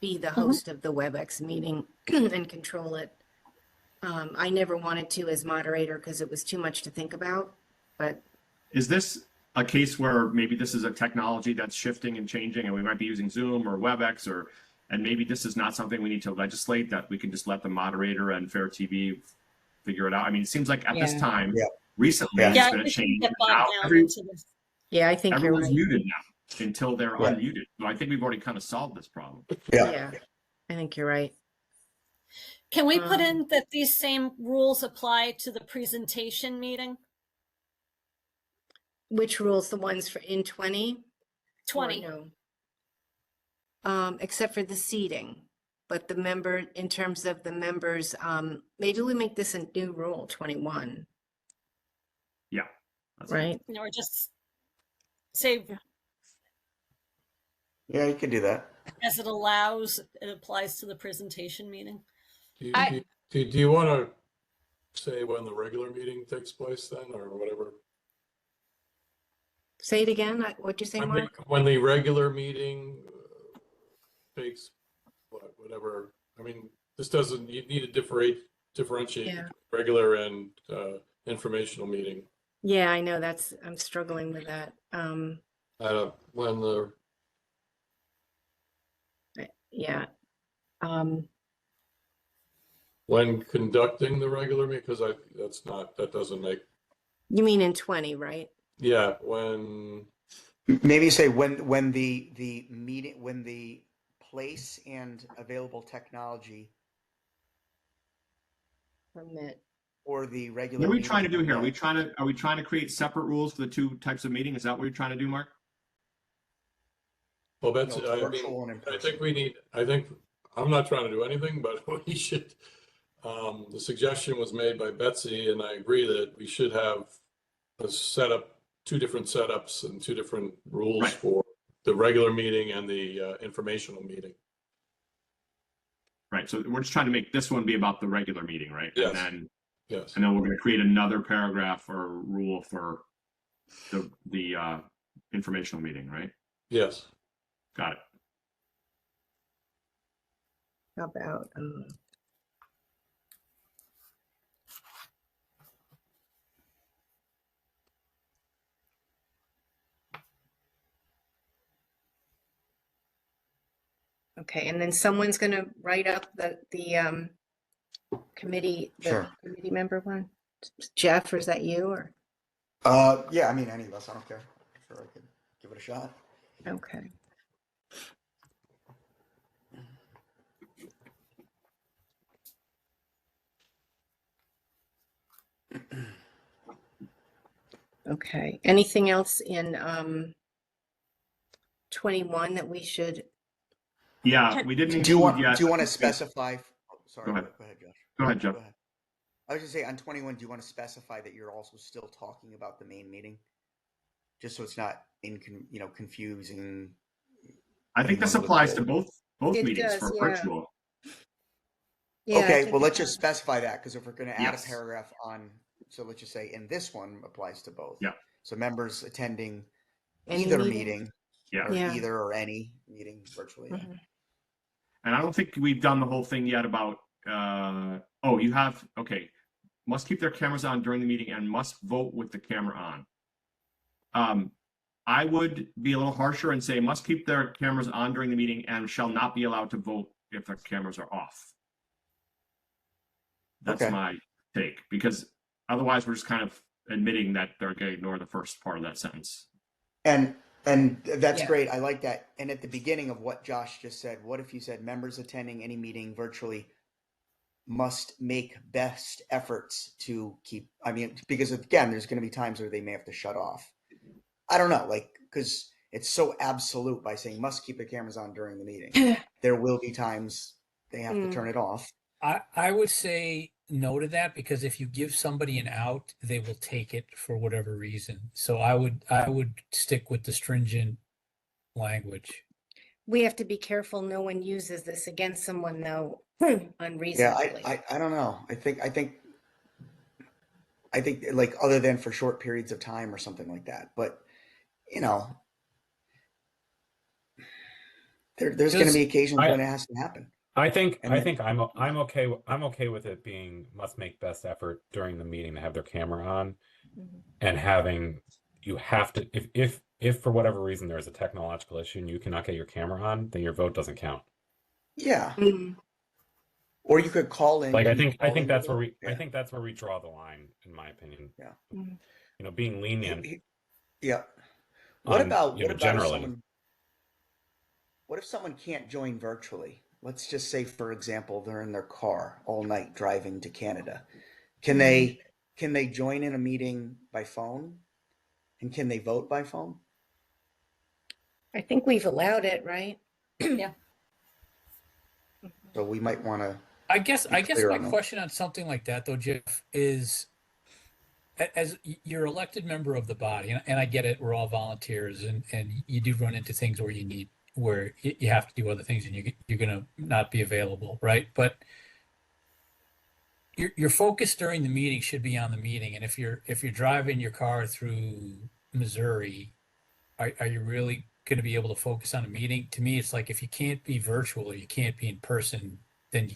be the host of the WebEx meeting and control it. I never wanted to as moderator because it was too much to think about, but Is this a case where maybe this is a technology that's shifting and changing and we might be using Zoom or WebEx and maybe this is not something we need to legislate, that we can just let the moderator and Fair TV figure it out? I mean, it seems like at this time, recently, Yeah. it's Yeah, been I a think we change. get bogged Now down into this. yeah, I think you're everyone's right. muted now until they're Yeah. unmuted. So I think we've already kind of solved this problem. Yeah, I think you're right. Can we put in that these same rules apply to the presentation meeting? Which rules? The ones for in 20? 20. No. Except for the seating, but the member, in terms of the members, maybe we make this a new rule, 21, Yeah. That's right? Or just say, Yeah, you could do that. as it allows, it applies to the presentation meeting. Do you want to say when the regular meeting takes place then, or whatever? Say it again. What'd you say, Mark? When the regular meeting takes, whatever, I mean, this doesn't, you need to differentiate Yeah. between regular and informational meeting. Yeah, I know I'm struggling with that. When the, Yeah. when conducting the regular meeting, because that doesn't make, You mean in 20, right? yeah, when, Maybe say when the meeting, when the place and available technology Permit. or the What regular are we meeting trying to do here? permit. Are we trying to create separate rules for the two types of meeting? Is that what you're trying to do, Mark? well, that's, No, I virtual mean, and in I person. think we need, I'm not trying to do anything, but we should, the suggestion was made by Betsy, and I agree that we should have a setup, two different setups and two different rules Right. for the regular meeting and the informational meeting. Right. So we're just trying to make this one be about the regular meeting, right? Yes. And then we're going to create another paragraph or rule for the informational meeting, right? Yes. Got it. How about, okay, and then someone's gonna write up the committee, the Sure. committee member one? Jeff, or is that you, or? Yeah, I mean, any of us, I don't care. Sure, I could give it a shot. Okay. Okay, anything else in 21 that we should? Yeah, we didn't Do you include yet. do you want to specify? Oh, sorry, Go ahead. Go ahead, Josh. Go ahead, Jeff. Go ahead. I was gonna say on 21, do you want to specify that you're also still talking about the main meeting? Just so it's not confusing. I think this applies to both It meetings does, for yeah. virtual. Yeah, I Okay, think well, it let's just does. specify that, because if we're going to add Yes. a paragraph on, so let's just say, in this one applies to both. Yeah. So members attending Any either meeting. meeting, Yeah. or Yeah. either or any meeting virtually. Yeah. Mhm. And I don't think we've done the whole thing yet about, must keep their cameras on during the meeting and must vote with the camera on. I would be a little harsher and say must keep their cameras on during the meeting and shall not be allowed to vote if their cameras are off. That's Okay. my take, because otherwise we're just kind of admitting that they're going to ignore the first part of that sentence. And that's Yeah. great. I like that. And at the beginning of what Josh just said, what if you said members attending any meeting virtually must make best efforts to keep, I mean, because again, there's going to be times where they may have to shut off. I don't know, because it's so absolute by saying must keep the cameras on during the meeting. There will be times they have to turn it off. I would say no to that, because if you give somebody an out, they will take it for whatever reason. So I would stick with the stringent language. We have to be careful no one uses this against someone, though, Yeah, unreasonably. I don't know. I think like other than for short periods of time or something like that. But there's going to be occasions when it has to happen. I think I'm okay with it being must make best effort during the meeting to have their camera on, Mhm. and you have to, if for whatever reason there's a technological issue and you cannot get your camera on, then your vote doesn't count. Yeah. Mhm. Or you could call in. Like I call think in that's with where it. I think that's where we draw the line, in my opinion. Yeah. Mhm. Being lenient. Yeah. What about generally? What if someone can't join virtually? Let's just say, for example, they're in their car all night driving to Canada. Can they join in a meeting by phone? And can they vote by phone? I think we've allowed it, right? Yeah. So we might want to. I guess clear my on that. question on something like that though, Jeff, is as you're elected member of the body, and I get it, we're all volunteers, and you do run into things where you have to do other things and you're going to not be available, right? But your focus during the meeting should be on the meeting. And if you're driving your car through Missouri, are you really going to be able to focus on a meeting? To me, it's like if you can't be virtual or you can't be in person, then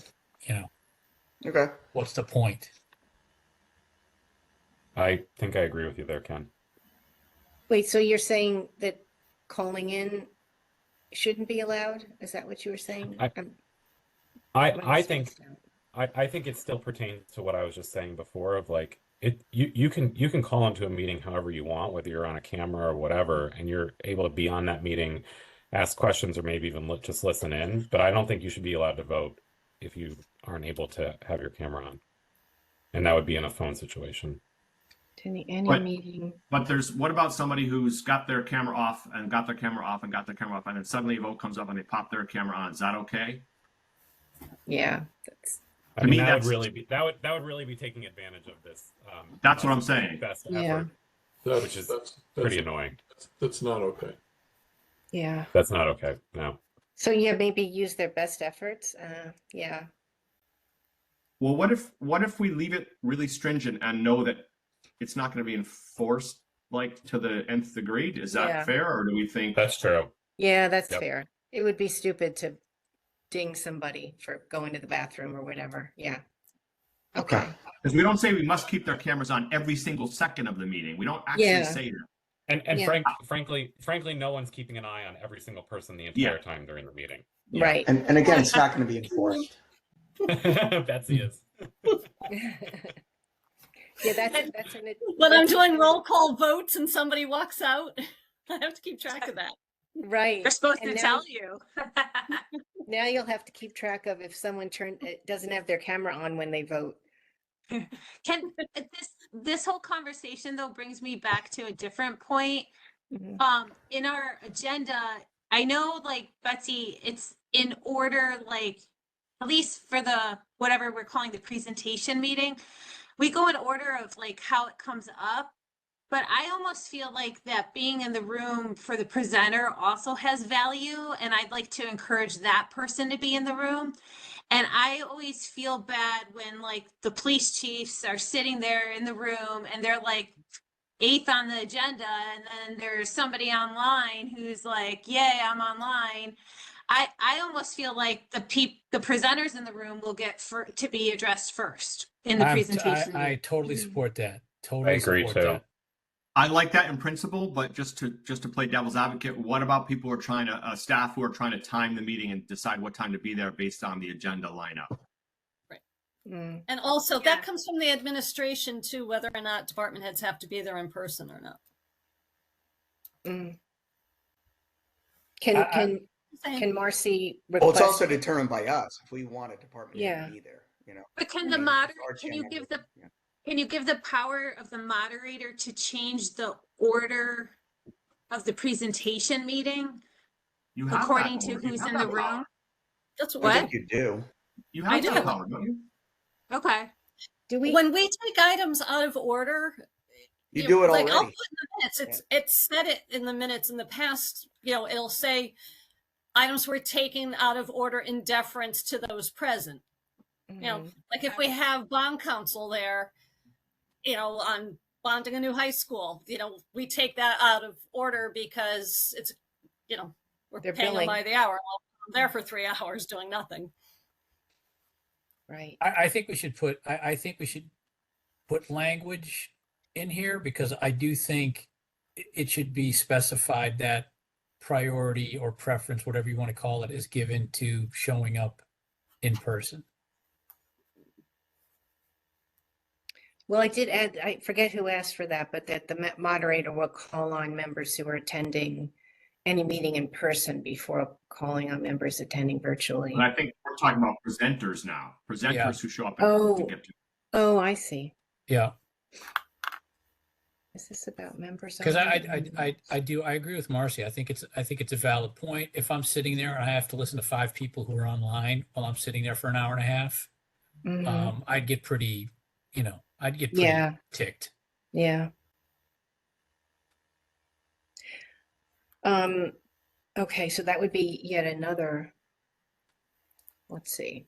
Okay. what's the point? I think I agree with you there, Ken. Wait, so you're saying that calling in shouldn't be allowed? Is that what you were saying? I think it still pertains to what I was just saying before of like you can call into a meeting however you want, whether you're on a camera or whatever, and you're able to be on that meeting, ask questions, or maybe even just listen in. But I don't think you should be allowed to vote if you aren't able to have your camera on. And that would be in a phone situation. Any meeting. But what about somebody who's got their camera off and got their camera off and got their camera off, and then suddenly a vote comes up and they pop their camera on? Is that okay? Yeah. I mean, that would really be taking advantage of this. That's what I'm saying. Best Yeah. effort, which is pretty annoying. That's not okay. Yeah. That's not okay. No. So yeah, maybe use their best efforts. Yeah. Well, what if we leave it really stringent and know that it's not going to be enforced like to the nth degree? Is that fair, or do we think That's true? Yeah, that's fair. It would be stupid to ding somebody for going to the bathroom or whatever. Yeah. Okay. Because we don't say we must keep their cameras on every single second of the meeting. We don't actually say that. And Yeah. frankly, no one's keeping an eye on every single person the entire time during the meeting. Right. And again, it's not going to be enforced. Betsy is. Yeah, that's When I'm doing roll call votes and somebody walks out, I have to keep track of that. right. They're supposed And to now- tell you. Now you'll have to keep track of if someone doesn't have their camera on when they vote. Can this whole conversation though brings me back to a different point. Mhm. In our agenda, I know like Betsy, it's in order, like at least for the whatever we're calling the presentation meeting, we go in order of like how it comes up. But I almost feel like that being in the room for the presenter also has value, and I'd like to encourage that person to be in the room. And I always feel bad when like the police chiefs are sitting there in the room and they're like 8th on the agenda, and then there's somebody online who's like, "Yay, I'm online." I almost feel like the presenters in the room will get to be addressed first in the presentation. I totally support that. I Totally agree support too. that. I like that in principle, but just to play devil's advocate, what about people who are trying to staff who are trying to time the meeting and decide what time to be there based on the agenda lineup? Mm. And also that comes from the administration too, whether or not department heads have to be there in person or not. Mm. Can Marcy Well, it's request? also determined by us if we want a department head to be there. But can I the mean, moderator, our can you channel, give the yeah. Can you give the power of the moderator to change the order of the presentation meeting You have according that to power. You who's have in that the power. room? That's I what. think you do. You I have that do. power, don't you? Okay. Do we? When we take items out of order, You do it like I'll already. put in the minutes. It's said it in the minutes in the past. It'll say items were taken out of order in deference to those present. Mhm. Like if we have bond counsel there, on bonding a new high school, we take that out of order because it's, we're They're paying billing. them by the hour. Well, I'm there for 3 hours doing nothing. Right. I think we should put language in here because I do think it should be specified that priority or preference, whatever you want to call it, is given to showing up in person. Well, I did add, I forget who asked for that, but that the moderator will call on members who are attending any meeting in person before calling on members attending virtually. But I think we're talking about presenters now. Presenters Yeah. who show up Oh. to get to. Oh, I see. Yeah. Is this about members? Because only? I agree with Marcy. I think it's a valid point. If I'm sitting there and I have to listen to 5 people who are online while I'm sitting there for an hour and a half, Mhm. I'd get pretty, I'd get pretty Yeah. ticked. Yeah. Okay, so that would be yet another, let's see.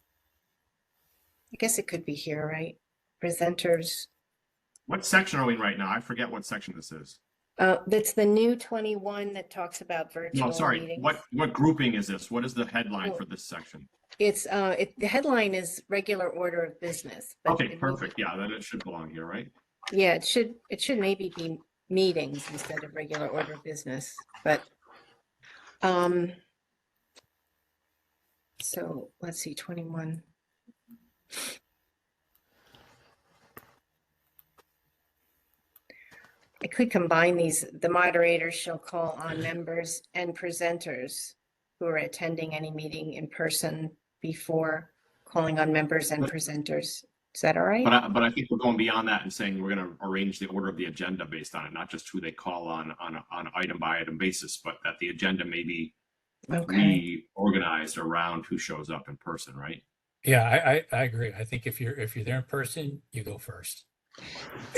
I guess it could be here, right? Presenters. What section are we in right now? I forget what section this is. That's the new 21 that talks about No, virtual sorry. meetings. What grouping is this? What is the headline Oh. for this section? It's the headline is regular order of business. But Okay, it will- perfect. Yeah, then it should belong here, right? Yeah, it should maybe be meetings instead of regular order of business, but so let's see, 21. I could combine these. The moderator shall call on members and presenters who are attending any meeting in person before calling on members and presenters. Is that all right? But I think we're going beyond that and saying we're going to arrange the order of the agenda based on it, not just who they call on an item by item basis, but that the agenda may be Okay. reorganized around who shows up in person, right? Yeah, I agree. I think if you're there in person, you go first.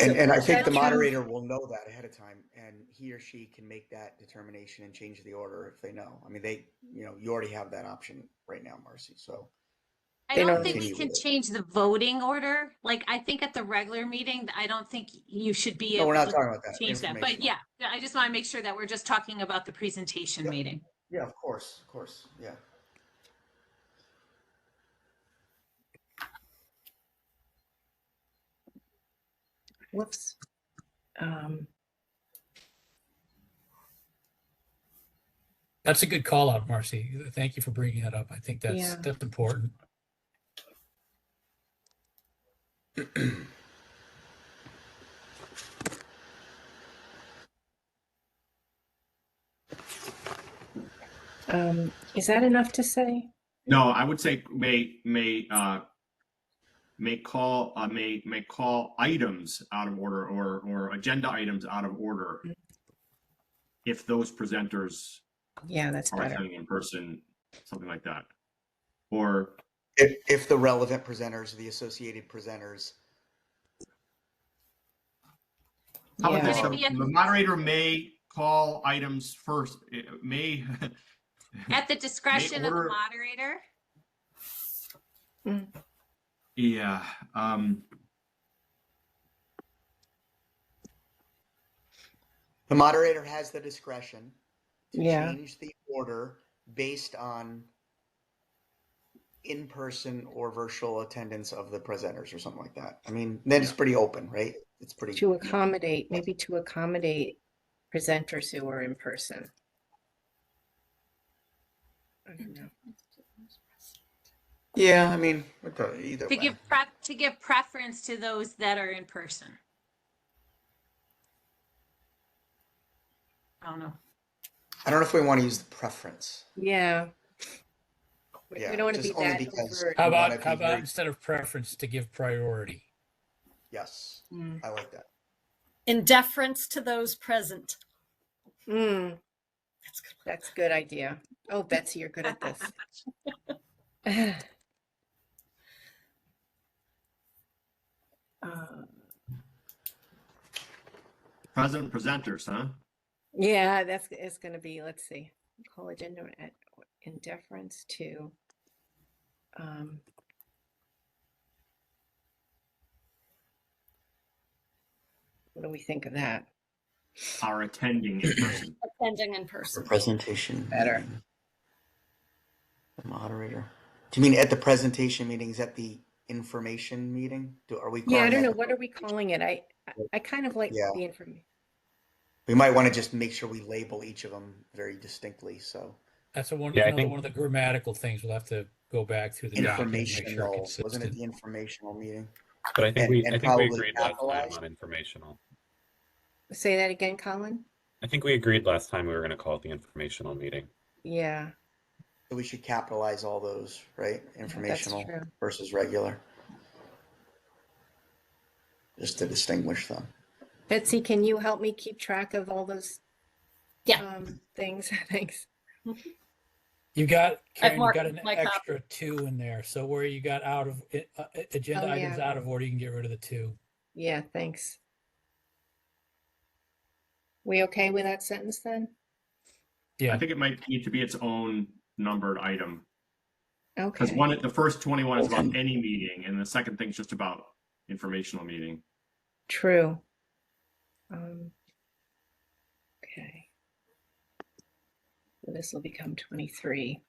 And I is think that the true? moderator will know that ahead of time, and he or she can make that determination and change the order if they know. I mean, you already have that option right now, Marcy. So I They don't don't think we continue can with it. change the voting order. Like, I think at the regular meeting, I don't think you should be No, able we're not to talking about that. change that. But Informational. yeah, I just want to make sure that we're just talking about the presentation Yep. meeting. Yeah, of course, yeah. Whoops. That's a good call out, Marcy. Thank you for bringing that up. I think Yeah. that's important. Is that enough to say? No, I would say may call items out of order or agenda items out of order if those presenters Yeah, that's are better. attending in person, something like that. Or If the relevant presenters, the associated presenters. how about Yeah. this? Can it be The moderator may call items first. It may At the discretion of the order- moderator? Yeah. The moderator has the discretion to Yeah. change the order based on in-person or virtual attendance of the presenters or something like that. I mean, then it's pretty open, right? It's pretty. To accommodate, maybe to accommodate presenters who are in person. I don't know. Yeah, I mean, either To way. give preference to those that are in person. I don't know. I don't know if we want to use the preference. Yeah. We Yeah, don't want to just be only that because- overt. How We wanna about be very- instead of preference to give priority? Yes, Mm. I like that. In deference to those present. Mm, That's good. that's a good idea. Oh, Betsy, you're good at this. Present presenters, huh? Yeah, it's going to be, let's see, call agenda in deference to, what do we think of that? Are attending in person. Attending in For person. presentation. Better. meeting. The moderator. Do you mean at the presentation meetings, at the information meeting? Are we? Yeah, I calling don't that know. the What are we calling it? I kind of like Yeah. the information. We might want to just make sure we label each of them very distinctly. So That's Yeah, I another think- one of the grammatical things. We'll have to go back through the document and make sure informational, it's wasn't it consistent. the informational meeting? But I think And- we and I think we probably agreed last time capitalized? on informational. Say that again, Colin? I think we agreed last time we were going to call it the informational meeting. Yeah, So we should capitalize all those, right? Informational true. versus regular. Just to distinguish them. Betsy, can you help me keep track of all those Yeah. things? Thanks. You got, I've Karen, you marked got an my copy. extra 2 in there. So where you got out of agenda Oh, items yeah. out of order, you can get rid of the 2. Yeah, thanks. We okay with that sentence then? Yeah. I think it might need to be its own numbered item. Because Okay. the first 21 is about any meeting, and the second thing's just about informational meeting. True. Okay. So this will become 23.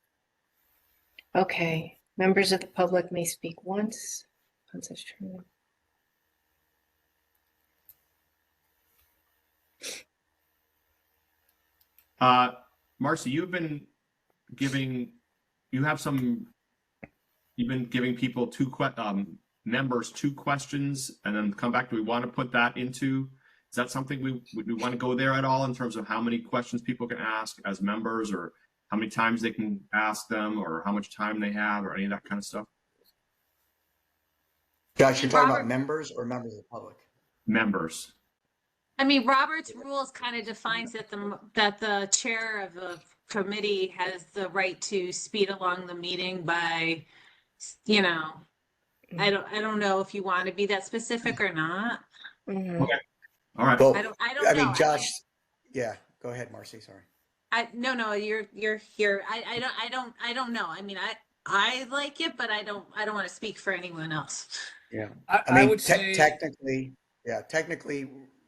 Okay. Members of the public may speak once. On such term. Marcy, you've been giving people members 2 questions and then come back. Do we want to put that into? Is that something we want to go there at all in terms of how many questions people can ask as members, or how many times they can ask them, or how much time they have, or any of that kind of stuff? Josh, you're talking about Robert- members or members of the public? Members. I mean, Robert's rules kind of defines that the chair of the committee has the right to speed along the meeting by, you know, I don't know if you want to be that specific or not. Mhm. Okay. All right. Well, I don't I know. mean, Josh, yeah, go ahead, Marcy, sorry. No, you're here. I don't know. I mean, I like it, but I don't want to speak for anyone else. Yeah. I I mean, would say technically,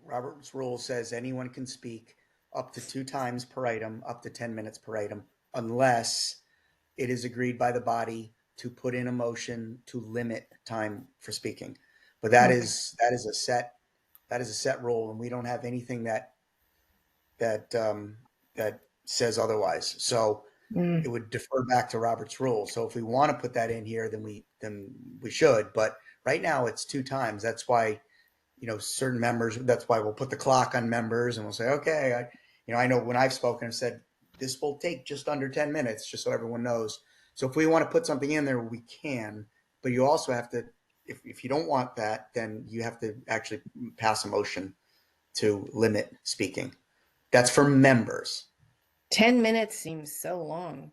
Robert's rule says anyone can speak up to 2 times per item, up to 10 minutes per item, unless it is agreed by the body to put in a motion to limit time for speaking. But that is a set rule, and we don't have anything that says otherwise. So Mm. it would defer back to Robert's rule. So if we want to put that in here, then we should. But right now it's 2 times. That's why, certain members. That's why we'll put the clock on members, and we'll say, okay, I know when I've spoken, I've said this will take just under 10 minutes, just so everyone knows. So if we want to put something in there, we can. But you also have to, if you don't want that, then you have to actually pass a motion to limit speaking. That's for members. 10 minutes seems so long.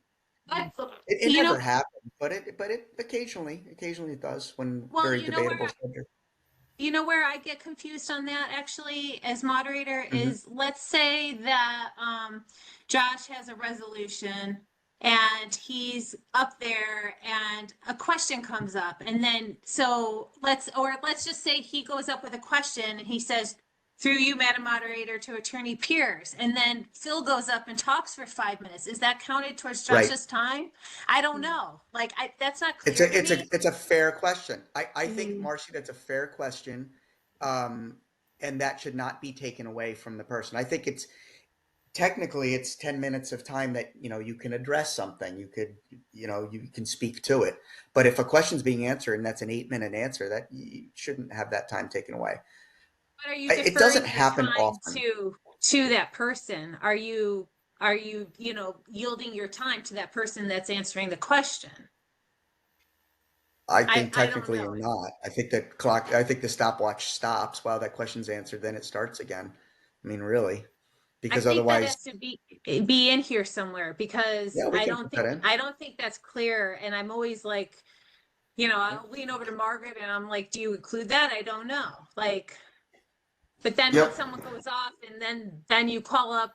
It never happens, but it occasionally it does when very debatable subject. You know where I get confused on that actually as moderator is, let's say that Josh has a resolution and he's up there and a question comes up, and then let's just say he goes up with a question and he says, through you, Madam Moderator, to Attorney Pierce, and then Phil goes up and talks for 5 minutes. Is that counted towards Josh's time? I don't know. Like, that's not clear to me. It's a fair question. I think, Marcy, that's a fair question, and that should not be taken away from the person. I think technically it's 10 minutes of time that you can address something. You could you can speak to it. But if a question's being answered and that's an 8-minute answer, that you shouldn't have that time taken away. But are you It doesn't deferring happen your time often. to that person? Are you yielding your time to that person that's answering the question? I think I don't technically know. you're not. I think the stopwatch stops while that question's answered, then it starts again. I mean, really, because I think that otherwise, has to be in here somewhere, because yeah, we can put that in. I don't think that's clear. And I'm always like, I'll lean over to Margaret and I'm like, do you include that? I don't know. Like, but then when someone goes off and then you call up,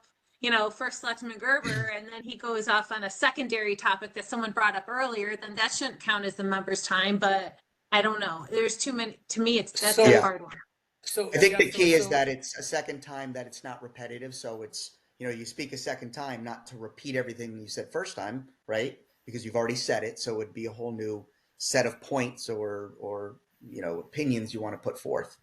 First Selectman Gerber, and then he goes off on a secondary topic that someone brought up earlier, then that shouldn't count as the member's time. But I don't know. There's too many. To me, that's a hard one. So I think the Jeff, key is that it's a second time, that it's not repetitive. So it's, you speak a second time, not to repeat everything you said first time, right? Because you've already said it. So it'd be a whole new set of points or opinions you want to put forth.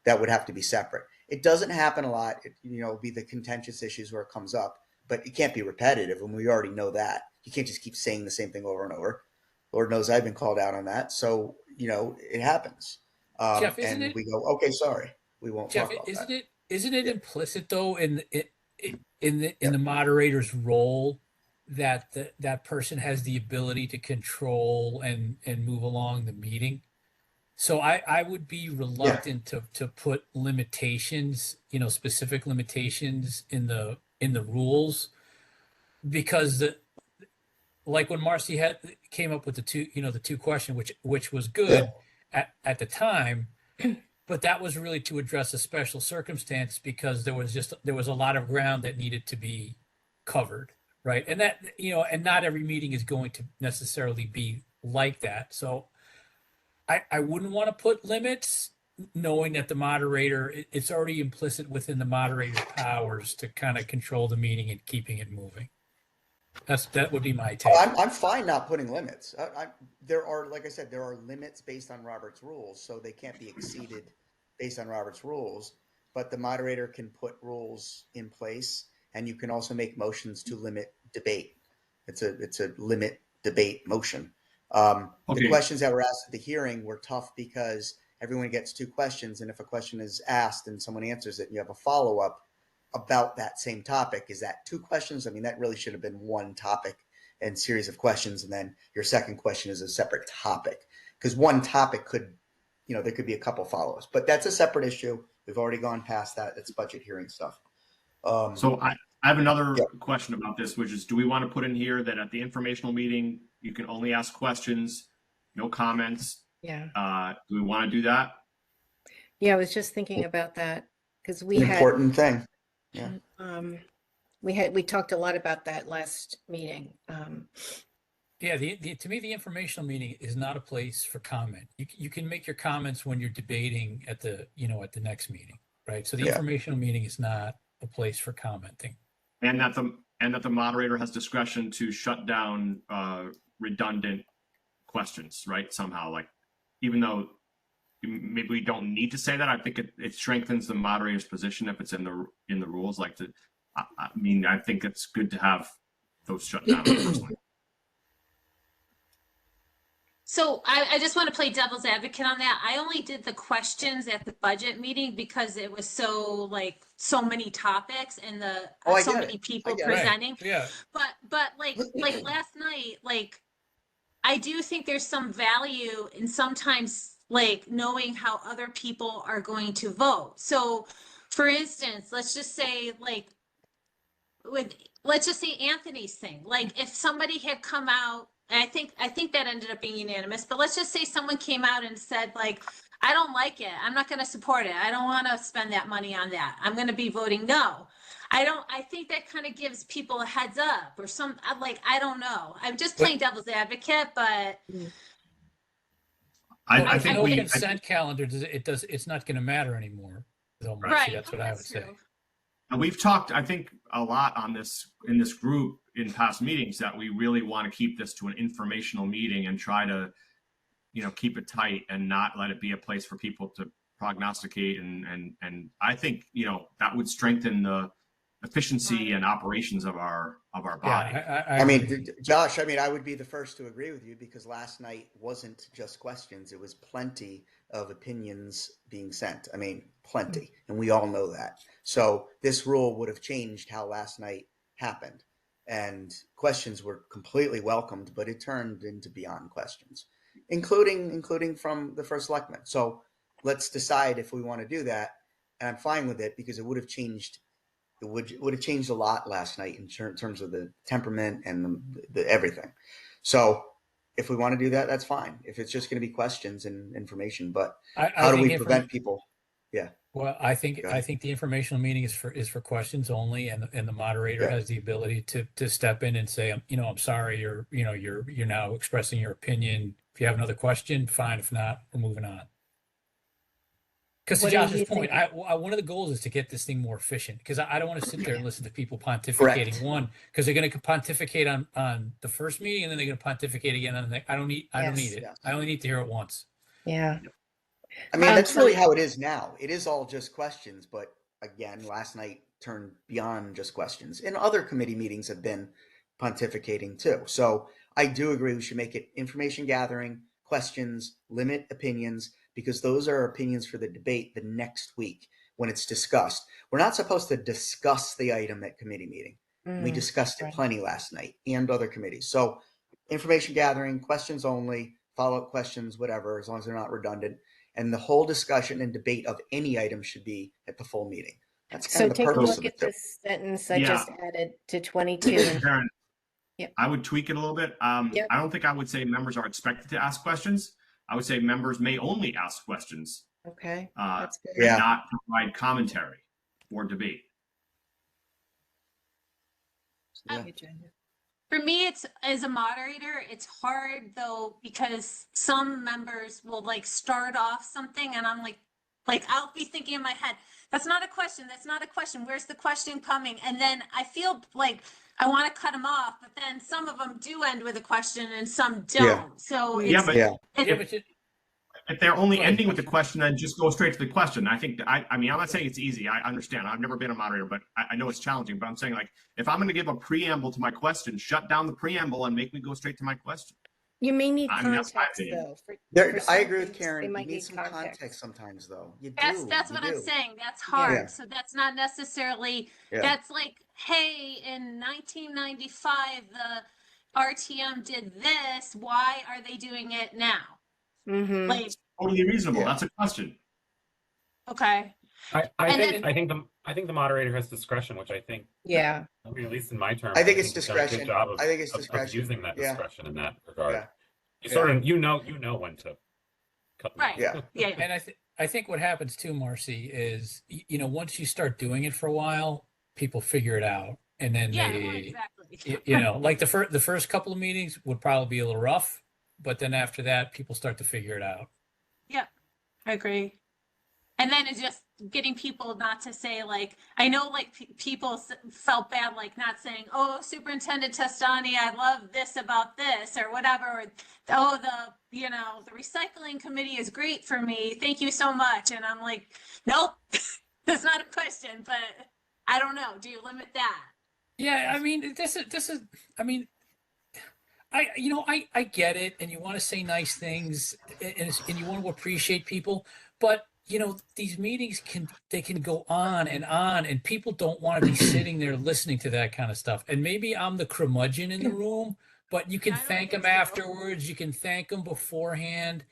That would have to be separate. It doesn't happen a lot. Be the contentious issues where it comes up, but it can't be repetitive. And we already know that. You can't just keep saying the same thing over and over. Lord knows I've been called out on that. So, it happens. Jeff, and we go, okay, sorry, we won't Jeff, talk about that. Isn't it implicit though in the moderator's role that that person has the ability to control and move along the meeting? So I would be reluctant to put limitations, specific limitations in the rules, because like when Marcy came up with the two question, which was good at the time, but that was really to address a special circumstance because there was a lot of ground that needed to be covered, right? And that, and not every meeting is going to necessarily be like that. So I wouldn't want to put limits, knowing that the moderator, it's already implicit within the moderator's powers to kind of control the meeting and keeping it moving. That would be my take. I'm fine not putting limits. There are, like I said, there are limits based on Robert's rules, so they can't be exceeded based on Robert's rules. But the moderator can put rules in place, and you can also make motions to limit debate. It's a limit debate motion. The questions that were asked at the hearing were tough because everyone gets 2 questions, and if a question is asked and someone answers it, and you have a follow-up about that same topic. Is that 2 questions? I mean, that really should have been 1 topic and series of questions, and then your second question is a separate topic, because 1 topic could, there could be a couple follow-ups, but that's a separate issue. We've already gone past that. It's budget hearing stuff. So I have another question about this, which is, do we want to put in here that at the informational meeting, you can only ask questions, no comments? Yeah. Do we want to do that? Yeah, I was just thinking about that because we An had important thing. Yeah. we talked a lot about that last meeting. Yeah, to me, the informational meeting is not a place for comment. You can make your comments when you're debating at the next meeting, right? So the informational meeting is not a place for commenting. And that the moderator has discretion to shut down redundant questions, right? Somehow, like, even though maybe we don't need to say that, I think it strengthens the moderator's position if it's in the rules. Like, I think it's good to have those shut down personally. So I just want to play devil's advocate on that. I only did the questions at the budget meeting because it was so many topics and so many people presenting. Right. Yeah. But like last night, I do think there's some value in sometimes knowing how other people are going to vote. So for instance, let's just say Anthony's thing. Like, if somebody had come out, and I think that ended up being unanimous, but let's just say someone came out and said, I don't like it. I'm not going to support it. I don't want to spend that money on that. I'm going to be voting no. I think that kind of gives people a heads up or I don't know. I'm just playing devil's advocate, but I think consent calendar, it's not going to matter anymore. Though, Marcy, right. That's what I would say. And we've talked, I think, a lot on this in this group in past meetings that we really want to keep this to an informational meeting and try to, keep it tight and not let it be a place for people to prognosticate. And I think, that would strengthen the efficiency and operations of our body. Yeah, I mean, Josh, I would be the first to agree with you because last night wasn't just questions. It was plenty of opinions being sent. I mean, plenty. And we all know that. So this rule would have changed how last night happened. And questions were completely welcomed, but it turned into beyond questions, including from the first selectman. So let's decide if we want to do that. And I'm fine with it because it would have changed. It would have changed a lot last night in terms of the temperament and the everything. So if we want to do that, that's fine. If it's just going to be questions and information, but how do we prevent people? Yeah. Well, I think the informational meeting is for questions only, and the moderator has the ability to step in and say, I'm sorry, you're now expressing your opinion. If you have another question, fine. If not, we're moving on. Because to Josh's point, one of the goals is to get this thing more efficient. Because I don't want to sit there and listen to people pontificating. Correct. Because they're going to pontificate on the first meeting, and then they're going to pontificate again on the next. I don't need it. Yes. I only need to hear it once. Yeah. I mean, that's really how it is now. It is all just questions, but again, last night turned beyond just questions. And other committee meetings have been pontificating too. So I do agree we should make it information gathering, questions, limit opinions, because those are opinions for the debate the next week when it's discussed. We're not supposed to discuss the item at committee meeting. We discussed it plenty last night and other committees. So information gathering, questions only, follow-up questions, whatever, as long as they're not redundant. And the whole discussion and debate of any item should be at the full meeting. That's kind So of the take a purpose look of at it. this sentence I Yeah. just added to 22. Karen, Yep. I would tweak it a little bit. Yep. I don't think I would say members are expected to ask questions. I would say members may only ask questions, Okay, and that's good. Yeah. not provide commentary or debate. Yeah. For me, it's as a moderator, it's hard though, because some members will like start off something and I'm like I'll be thinking in my head, that's not a question. That's not a question. Where's the question coming? And then I feel like I want to cut them off, but then some of them do end with a question and some don't. Yeah. So Yeah, it's, but Yeah. Yeah, but if they're only Go ahead, ending with the Chris. question, then just go straight to the question. I think, I mean, I'm not saying it's easy. I understand. I've never been a moderator, but I know it's challenging. But I'm saying, like, if I'm going to give a preamble to my question, shut down the preamble and make me go straight to my question. You may need I mean, that's my context opinion. though. There, for I some agree with things, Karen. They You might need some context sometimes, though. You that's do. that's you what do. I'm saying. That's hard. Yeah. So that's not necessarily, Yeah. that's like, hey, in 1995, the RTM did this. Why are they doing it now? Mm-hmm. Like, Totally reasonable. Yeah. That's a question. okay. I And think then- I think the moderator has discretion, which I think, Yeah. I mean, at least in my term, I think it's he's done a good discretion. job of, I think it's of discretion. using that Yeah. discretion in that regard. Yeah. You sort of you know when to cut them Right. off. Yeah. Yeah. And I think what happens too, Marcy, is you know, once you start doing it for a while, people figure it out, and then Yeah, they, well, exactly. you know, like the first couple of meetings would probably be a little rough, but then after that, people start to figure it out. Yeah, I agree. And then it's just getting people not to say like, I know like people felt bad like not saying, oh, Superintendent Testani, I love this about this or whatever. Or, oh, the recycling committee is great for me. Thank you so much. And I'm like, nope, that's not a question, but I don't know. Do you limit that? Yeah, I mean, this is, I mean, I get it, and you want to say nice things, and you want to appreciate people, but you know, these meetings can go on, and people don't want to be sitting there listening to that kind of stuff. And maybe I'm the curmudgeon in the room, but you can I don't thank think them so. afterwards. You can thank them beforehand.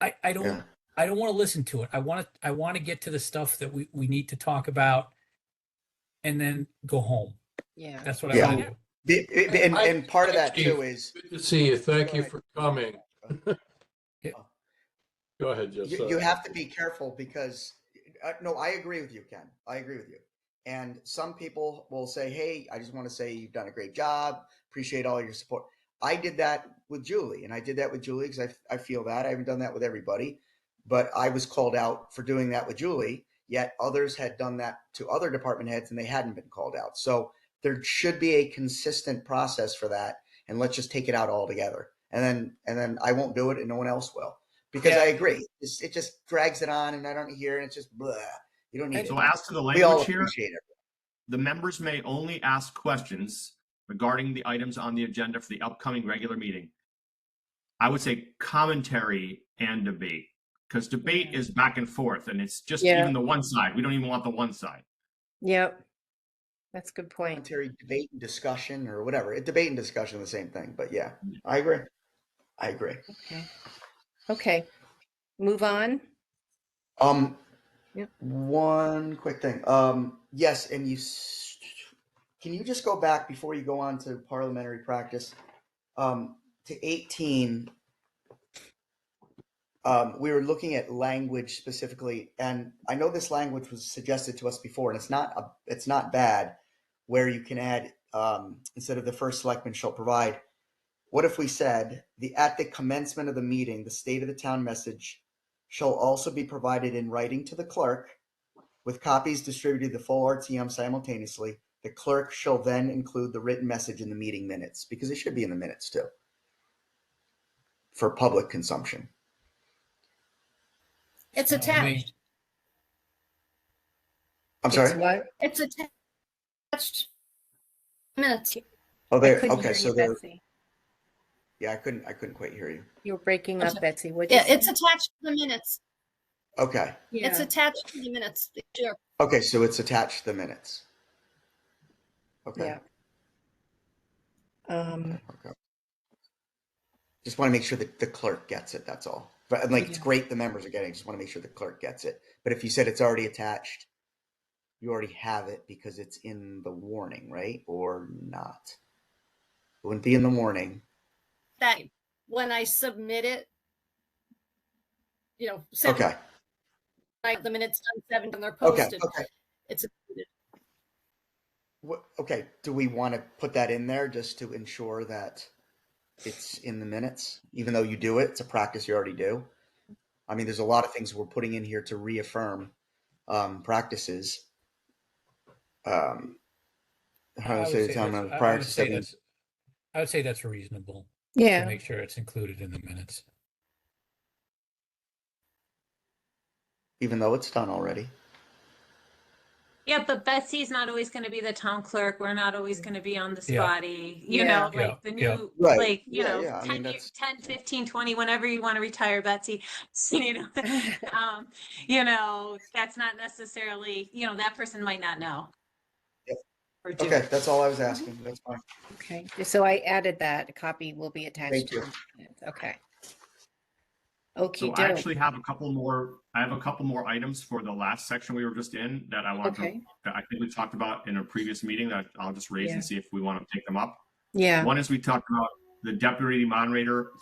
I don't Yeah. I don't want to listen to it. I want to get to the stuff that we need to talk about, and then go home. Yeah. That's what Yeah. I want to do. And part of that Steve, too is Good to see you. Thank Go you ahead. for coming. Yeah. Go ahead, Josiah. you have to be careful because no, I agree with you, Ken. I agree with you. And some people will say, "Hey, I just want to say you've done a great job. Appreciate all your support." I did that with Julie, and I did that with Julie because I feel that I haven't done that with everybody, but I was called out for doing that with Julie. Yet others had done that to other department heads, and they hadn't been called out. So there should be a consistent process for that, and let's just take it out altogether. And then I won't do it, and no one else will. Because Yeah. I agree, it just drags it on, and I don't hear, and it's just blah. You don't need So it. as to the We all language here, appreciate it. the members may only ask questions regarding the items on the agenda for the upcoming regular meeting. I would say commentary and debate, because debate is back and forth, and it's just Yeah. even the one side. We don't even want the one side. Yep. That's a good point. Commentary, debate, and discussion, or whatever. Debate and discussion are the same thing, but yeah, I agree. Okay. Move on. Yep. One quick thing. Yes, and can you just go back before you go on to parliamentary practice? To 18, we were looking at language specifically, and I know this language was suggested to us before, and it's not bad, where you can add instead of the first selectman shall provide. What if we said at the commencement of the meeting, the state of the town message shall also be provided in writing to the clerk, with copies distributed to the full RTM simultaneously. The clerk shall then include the written message in the meeting minutes, because it should be in the minutes too, for public consumption. It's I mean, attached. I'm It's sorry. what? It's attached. Minutes. Oh, I there. couldn't Okay, hear so you, there. Betsy. Yeah, I couldn't quite hear you. You were breaking up, Betsy. What'd Yeah, you it's say? attached to the minutes. Okay. It's Yeah. attached to the minutes. Sure. Okay, so it's attached to the minutes. Okay. Yeah. Okay. Just want to make sure that the clerk gets it. That's all. But like, it's Yeah. great the members are getting. Just want to make sure the clerk gets it. But if you said it's already attached, you already have it because it's in the warning, right? Or not? It wouldn't be in the warning. That when I submit it, seven, Okay. the minutes done 7 and they're Okay. posted. Okay. It's included. Okay. Do we want to put that in there just to ensure that it's in the minutes, even though you do it? It's a practice you already do. I mean, there's a lot of things we're putting in here to reaffirm practices. How I to would say the say time that's, of I prior would to say 7. that's, I would say that's reasonable to Yeah. make sure it's included in the minutes. Even though it's done already. Yeah, but Betsy's not always going to be the town clerk. We're not always going to be on the Yeah. spotty, Yeah. like the Yeah. new, Right. like, Yeah. I 10, mean, that's 10, 15, 20, whenever you want to retire, Betsy, that's not necessarily, that person might not know. Yep. Or do. okay. That's all I was asking. That's fine. Okay, so I added that. A copy will be attached Thank to you. the minutes. Okay. So Okey I doke. actually have a couple more items for the last section we were just in that I want Okay. that I think we talked about in a previous meeting that I'll just raise Yeah. and see if we want to take them up. Yeah. One is we talked about the deputy moderator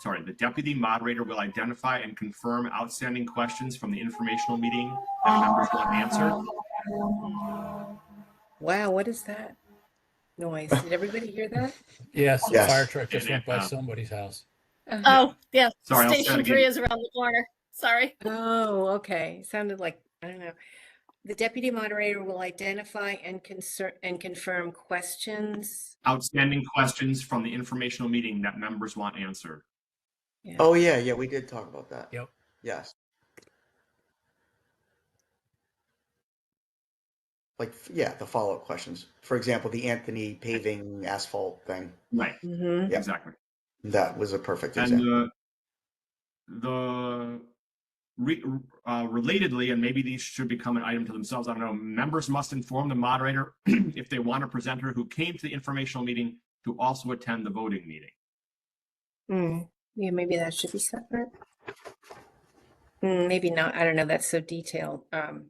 will identify and confirm outstanding questions from the informational meeting that members want answered. Wow, what is that noise? Did everybody hear that? Yes, the Yes. fire truck just And went by it, somebody's house. Oh, yeah. Sorry, I'll say Station that 3 again. is around the corner. Sorry. Oh, okay. Sounded like, I don't know. The deputy moderator will identify and confirm questions. Outstanding questions from the informational meeting that members want answered. Yeah. Oh yeah. Yeah. We did talk about that. Yep. Yes. Like, yeah, the follow-up questions. For example, the Anthony paving asphalt thing. Right. Mm-hmm. Yep. Exactly. That was a perfect And example. relatedly, and maybe these should become an item to themselves, I don't know, members must inform the moderator if they want a presenter who came to the informational meeting to also attend the voting meeting. Yeah, maybe that should be separate. Maybe not. I don't know. That's so detailed. Do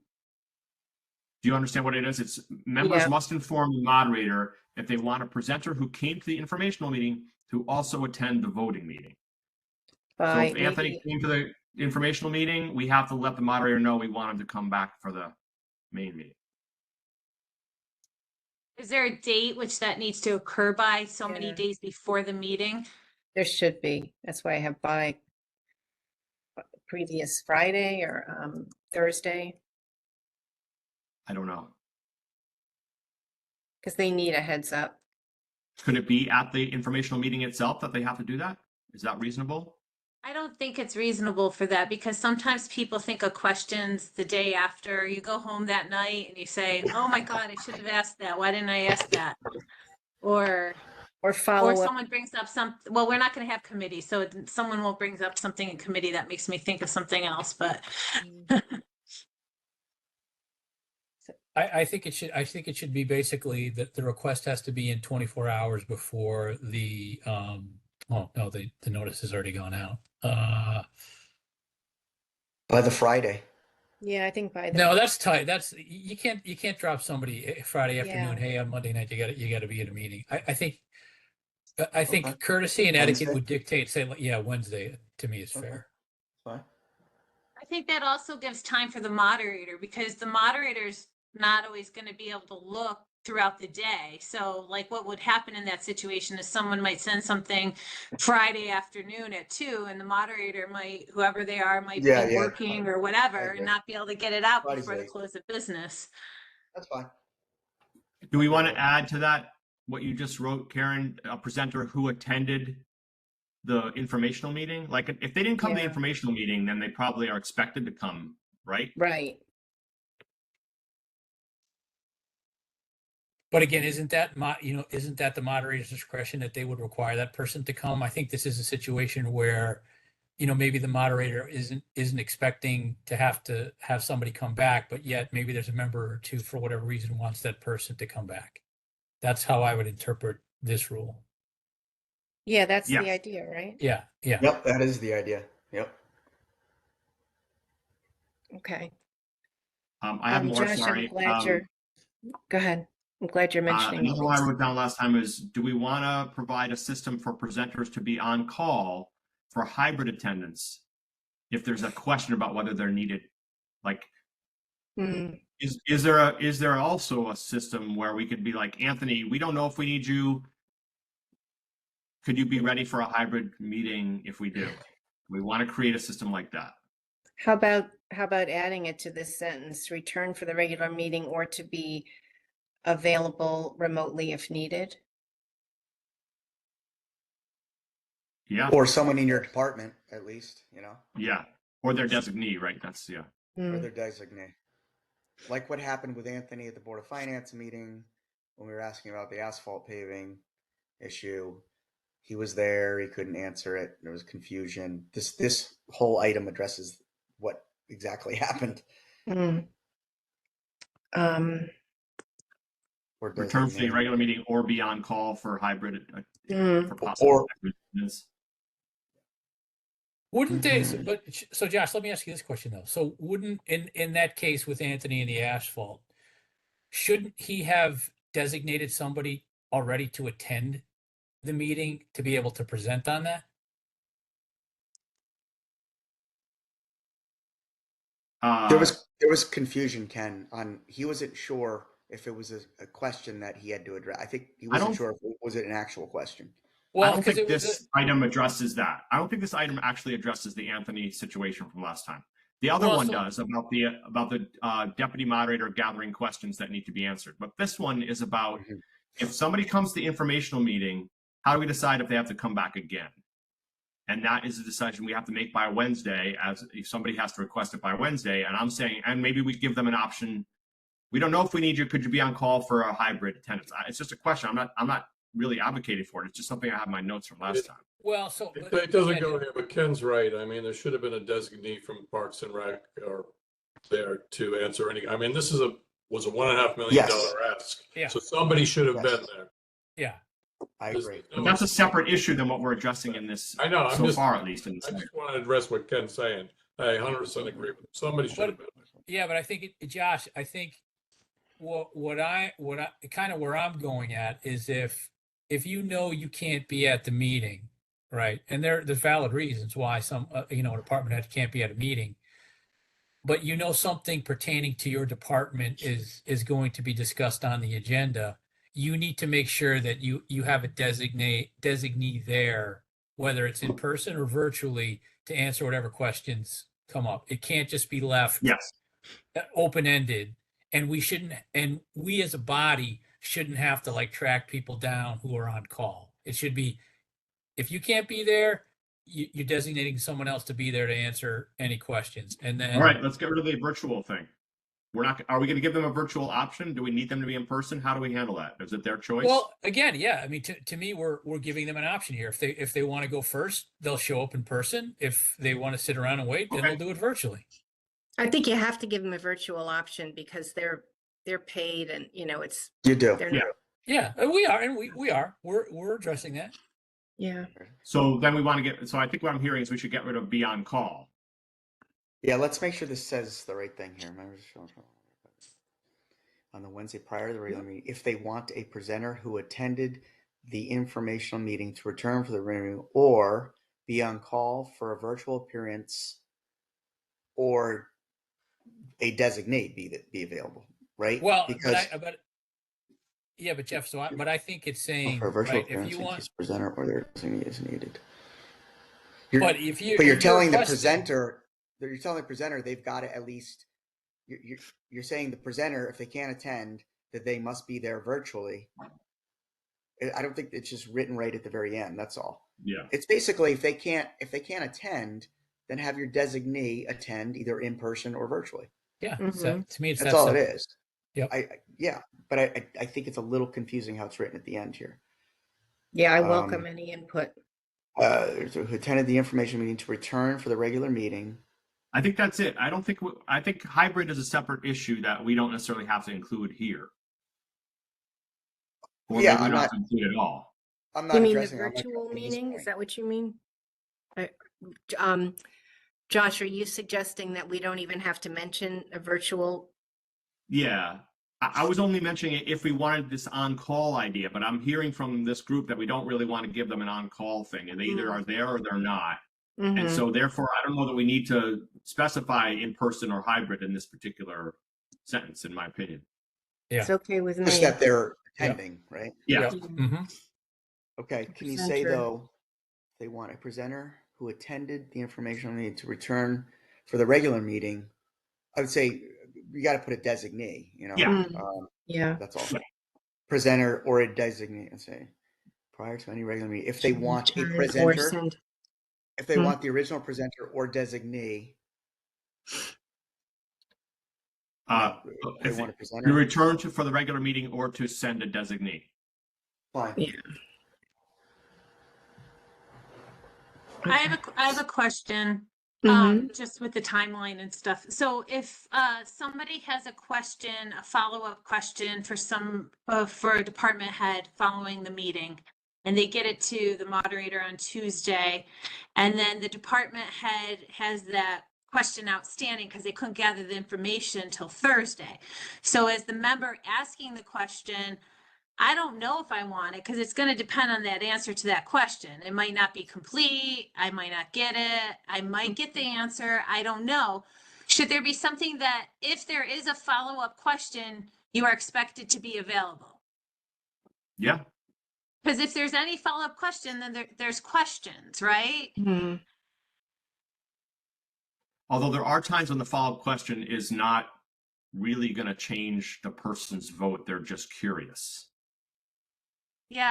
you understand what it is? It's members Yeah. must inform the moderator if they want a presenter who came to the informational meeting to also attend the voting meeting. So By if Anthony came to the informational meeting, we have to let the moderator know we want him to come back for the main meeting. Is there a date which that needs to occur by so many Yeah. days before the meeting? there should be. That's why I have by previous Friday or Thursday, I don't know. because they need a heads up. Could it be at the informational meeting itself that they have to do that? Is that reasonable? I don't think it's reasonable for that because sometimes people think of questions the day after. You go home that night and you say, "Oh my God, I should have asked that. Why didn't I ask that?" Or Follow up. someone brings up well, we're not going to have committee, so someone will brings up something in committee that makes me think of something else. But I think it should be basically that the request has to be in 24 hours before the the notice has already gone out. By the Friday. Yeah, I think by the. No, that's tight. That's you can't drop somebody Friday afternoon. Yeah. Hey, on Monday night you got to be at a meeting. I think Okay. courtesy and etiquette Wednesday? would dictate say yeah, Wednesday to me is Okay. fair. Fine. I think that also gives time for the moderator because the moderator's not always going to be able to look throughout the day. So like what would happen in that situation is someone might send something Friday afternoon at 2 and the moderator might, whoever they are, might Yeah, be yeah. working or whatever agree. and not be able to get it out Friday's before the late. close of business. That's fine. Do we want to add to that what you just wrote, Karen, a presenter who attended the informational meeting? Like if they didn't come to the Yeah. informational meeting, then they probably are expected to come, right? Right. But again, isn't that the moderator's discretion that they would require that person to come? I think this is a situation where, maybe the moderator isn't expecting to have somebody come back, but yet maybe there's a member or two for whatever reason wants that person to come back. That's how I would interpret this rule. Yeah, that's the Yes. idea, right? Yeah, yeah. Yep, that is the idea. Yep. Okay. I have more, Josh, I'm sorry. glad you're, go ahead. I'm glad you're mentioning Another one I things. wrote down last time is, do we want to provide a system for presenters to be on call for hybrid attendance if there's a question about whether they're needed? Like, Hmm. is there also a system where we could be like, Anthony, we don't know if we need you. Could you be ready for a hybrid meeting if we do? We want to create a system like that. How about adding it to this sentence, return for the regular meeting or to be available remotely if needed? Yeah. Or someone in your department, at least, Yeah. Or their designee, right? That's, yeah. or Hmm. their designate. Like what happened with Anthony at the Board of Finance meeting when we were asking about the asphalt paving issue. He was there. He couldn't answer it. There was confusion. This whole item addresses what exactly happened. Hmm. Or Return for the designate. regular meeting or be on call for hybrid, Hmm. for possible hybrid attendance. Wouldn't they? So, Mhm. so Josh, let me ask you this question though. So wouldn't in that case with Anthony and the asphalt, shouldn't he have designated somebody already to attend the meeting to be able to present on that? There was confusion, Ken, on he wasn't sure if it was a question that he had to address. I think he wasn't sure if it was an actual question. I Well, don't because think it was this item addresses that. I don't think this item actually addresses the Anthony situation from last time. The other one does about the deputy moderator gathering questions that need to be answered. But this one is about Mhm. if somebody comes to the informational meeting, how do we decide if they have to come back again? And that is a decision we have to make by Wednesday, as if somebody has to request it by Wednesday. And I'm saying, and maybe we give them an option. We don't know if we need you. Could you be on call for a hybrid attendance? It's just a question. I'm not really advocating for it. It's just something I have in my notes from last time. well. So It doesn't go here, but Ken's right. I mean, there should have been a designee from Parks and Rec or there to answer any. I mean, this is was a $1.5 million ask. Yeah. So somebody should have been there. Yeah. I There's agree. But that's a separate issue than what we're addressing in this. I know. So far, at least in this. I just want to address what Ken's saying. I 100% agree with him. Somebody should have been there. Yeah, but I think Josh, I think what I kind of where I'm going at is if you know you can't be at the meeting, right? And there's valid reasons why some a department head can't be at a meeting, but you know something pertaining to your department is going to be discussed on the agenda. You need to make sure that you have a designee there, whether it's in person or virtually, to answer whatever questions come up. It can't just be left Yes. open-ended, and we as a body shouldn't have to like track people down who are on call. It should be, if you can't be there, you're designating someone else to be there to answer any questions. And then All right, let's get rid of the virtual thing. Are we going to give them a virtual option? Do we need them to be in person? How do we handle that? Is it their choice? well, again, yeah, I mean, to me, we're giving them an option here. If they want to go first, they'll show up in person. If they want to sit around and wait, then Okay. they'll do it virtually. I think you have to give them a virtual option because they're paid and it's You do. they're Yeah. not. Yeah, and we are, and we are. We're addressing that. Yeah. So then we want to get. So I think what I'm hearing is we should get rid of be on call. Yeah, let's make sure this says the right thing here. Remember, on the Wednesday prior to the regular meeting, if they want a presenter who attended the informational meeting to return for the meeting or be on call for a virtual appearance or a designate be available, right? Well, because but Jeff, but I think it's saying, for a virtual right, appearance, if you in want, case presenter or their designee is needed. but You're telling the requesting- presenter they've got to at least. You're saying the presenter, if they can't attend, that they must be there virtually. I don't think it's just written right at the very end. That's all. Yeah. It's basically if they can't attend, then have your designee attend either in person or virtually. Yeah, Mhm. so to me, it's That's that all simple. it is. Yep. But I think it's a little confusing how it's written at the end here. Yeah, I welcome any input. Who attended the information meeting to return for the regular meeting. I think that's it. I think hybrid is a separate issue that we don't necessarily have to include here. Or Yeah, maybe we I'm don't not- have to include it all. I'm You not mean the addressing, I'm virtual addressing his meeting? Is point. that what you mean? Uh, Um, Josh, are you suggesting that we don't even have to mention a virtual? Yeah. I was only mentioning it if we wanted this on-call idea, but I'm hearing from this group that we don't really want to give them an on-call thing, and they either are there or they're not. And Mhm. so therefore, I don't know that we need to specify in-person or hybrid in this particular sentence, in my opinion. It's Yeah. okay with Just me. that they're Yeah. attending, right? Yeah. Yep. Yeah. hmm Okay, The can you say presenter. though, they want a presenter who attended the informational meeting to return for the regular meeting? I would say you got to put a designee, you know? Yeah. Yeah. That's all. Presenter or a designee, let's say, prior to any regular meeting. If they Should want a return or presenter, send. if they Hmm. want the original presenter or designee, if they If want a you presenter, return to for the regular meeting or to send a designee. fine. Yeah. I have a question, Mhm. just with the timeline and stuff. So if somebody has a question, a follow-up question for for a department head following the meeting, and they get it to the moderator on Tuesday, and then the department head has that question outstanding because they couldn't gather the information until Thursday. So as the member asking the question, I don't know if I want it because it's going to depend on that answer to that question. It might not be complete. I might not get it. I might get the answer. I don't know. Should there be something that if there is a follow-up question, you are expected to be available? Yeah. Because if there's any follow-up question, then there's questions, right? Mhm. Although there are times when the follow-up question is not really going to change the person's vote. They're just curious. Yeah,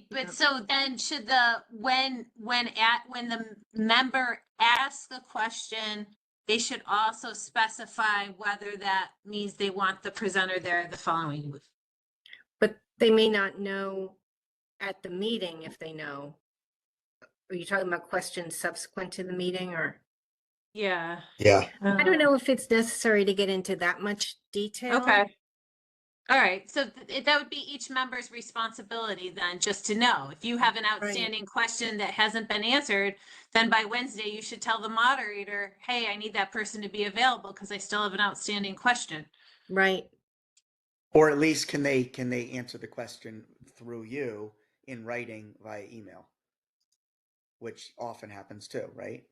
but so then should when the member asks the question, they should also specify whether that means they want the presenter there the following week. But they may not know at the meeting if they know. Are you talking about questions subsequent to the meeting or? Yeah. Yeah. I don't know if it's necessary to get into that much detail. Okay. All right. So that would be each member's responsibility then, just to know. If you have an outstanding question that hasn't been answered, then by Wednesday you should tell the moderator, hey, I need that person to be available because I still have an outstanding question. Right. Or at least can they answer the question through you in writing via email, which often happens too, right?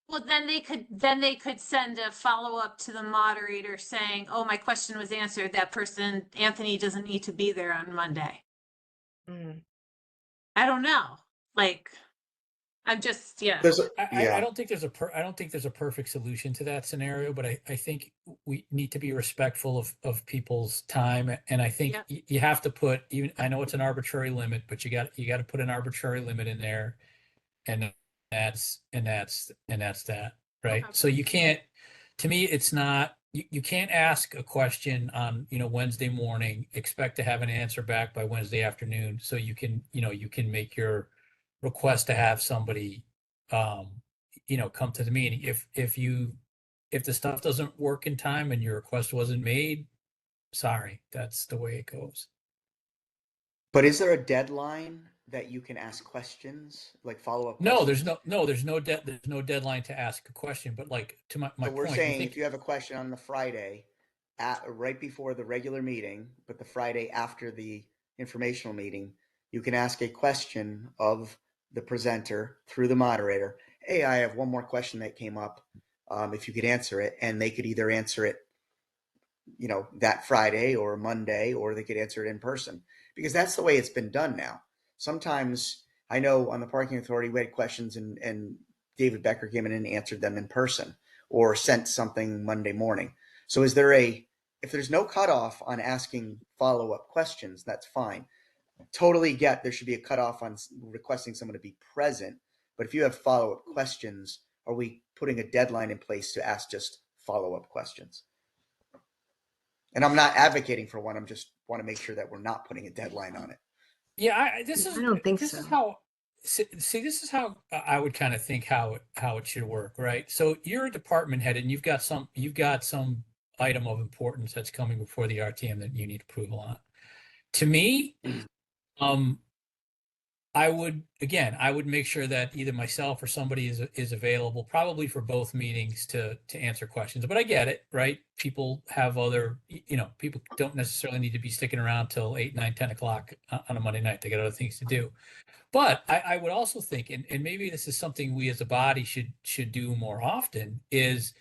Well, then they could send a follow-up to the moderator saying, oh, my question was answered. That person, Anthony, doesn't need to be there on Monday. Mm. I don't know. Like, I'm just, yeah. There's a, I don't think there's I don't think there's a perfect solution to that scenario, but I think we need to be respectful of people's time, and I think Yeah. you have to put, even, I know it's an arbitrary limit, but you got to put an arbitrary limit in there, and that's that, right? Okay. So you can't, to me, it's not, you can't ask a question on, Wednesday morning, expect to have an answer back by Wednesday afternoon, so you can make your request to have somebody come to the meeting. If the stuff doesn't work in time and your request wasn't made, sorry, that's the way it goes. But is there a deadline that you can ask questions, like follow-up No, questions? there's no deadline to ask a question, but like to my So we're point, saying if you have a question on the Friday, right before the regular meeting, but the Friday after the informational meeting, you can ask a question of the presenter through the moderator. Hey, I have one more question that came up. If you could answer it, and they could either answer it, that Friday or Monday, or they could answer it in person, because that's the way it's been done now. Sometimes I know on the parking authority we had questions, and David Becker came in and answered them in person or sent something Monday morning. So if there's no cutoff on asking follow-up questions, that's fine. Totally get there should be a cutoff on requesting someone to be present. But if you have follow-up questions, are we putting a deadline in place to ask just follow-up questions? And I'm not advocating for one. I'm just want to make sure that we're not putting a deadline on it. Yeah, I don't think this so. is how, see, this is how I would kind of think how it should work, right? So you're a department head and you've got some item of importance that's coming before the RTM that you need approval on. To me, I would make sure that either myself or somebody is available, probably for both meetings to answer questions. But I get it, right? People have other, people don't necessarily need to be sticking around till 8, 9, 10 o'clock on a Monday night. They got other things to do. But I would also think, and maybe this is something we as a body should do more often, is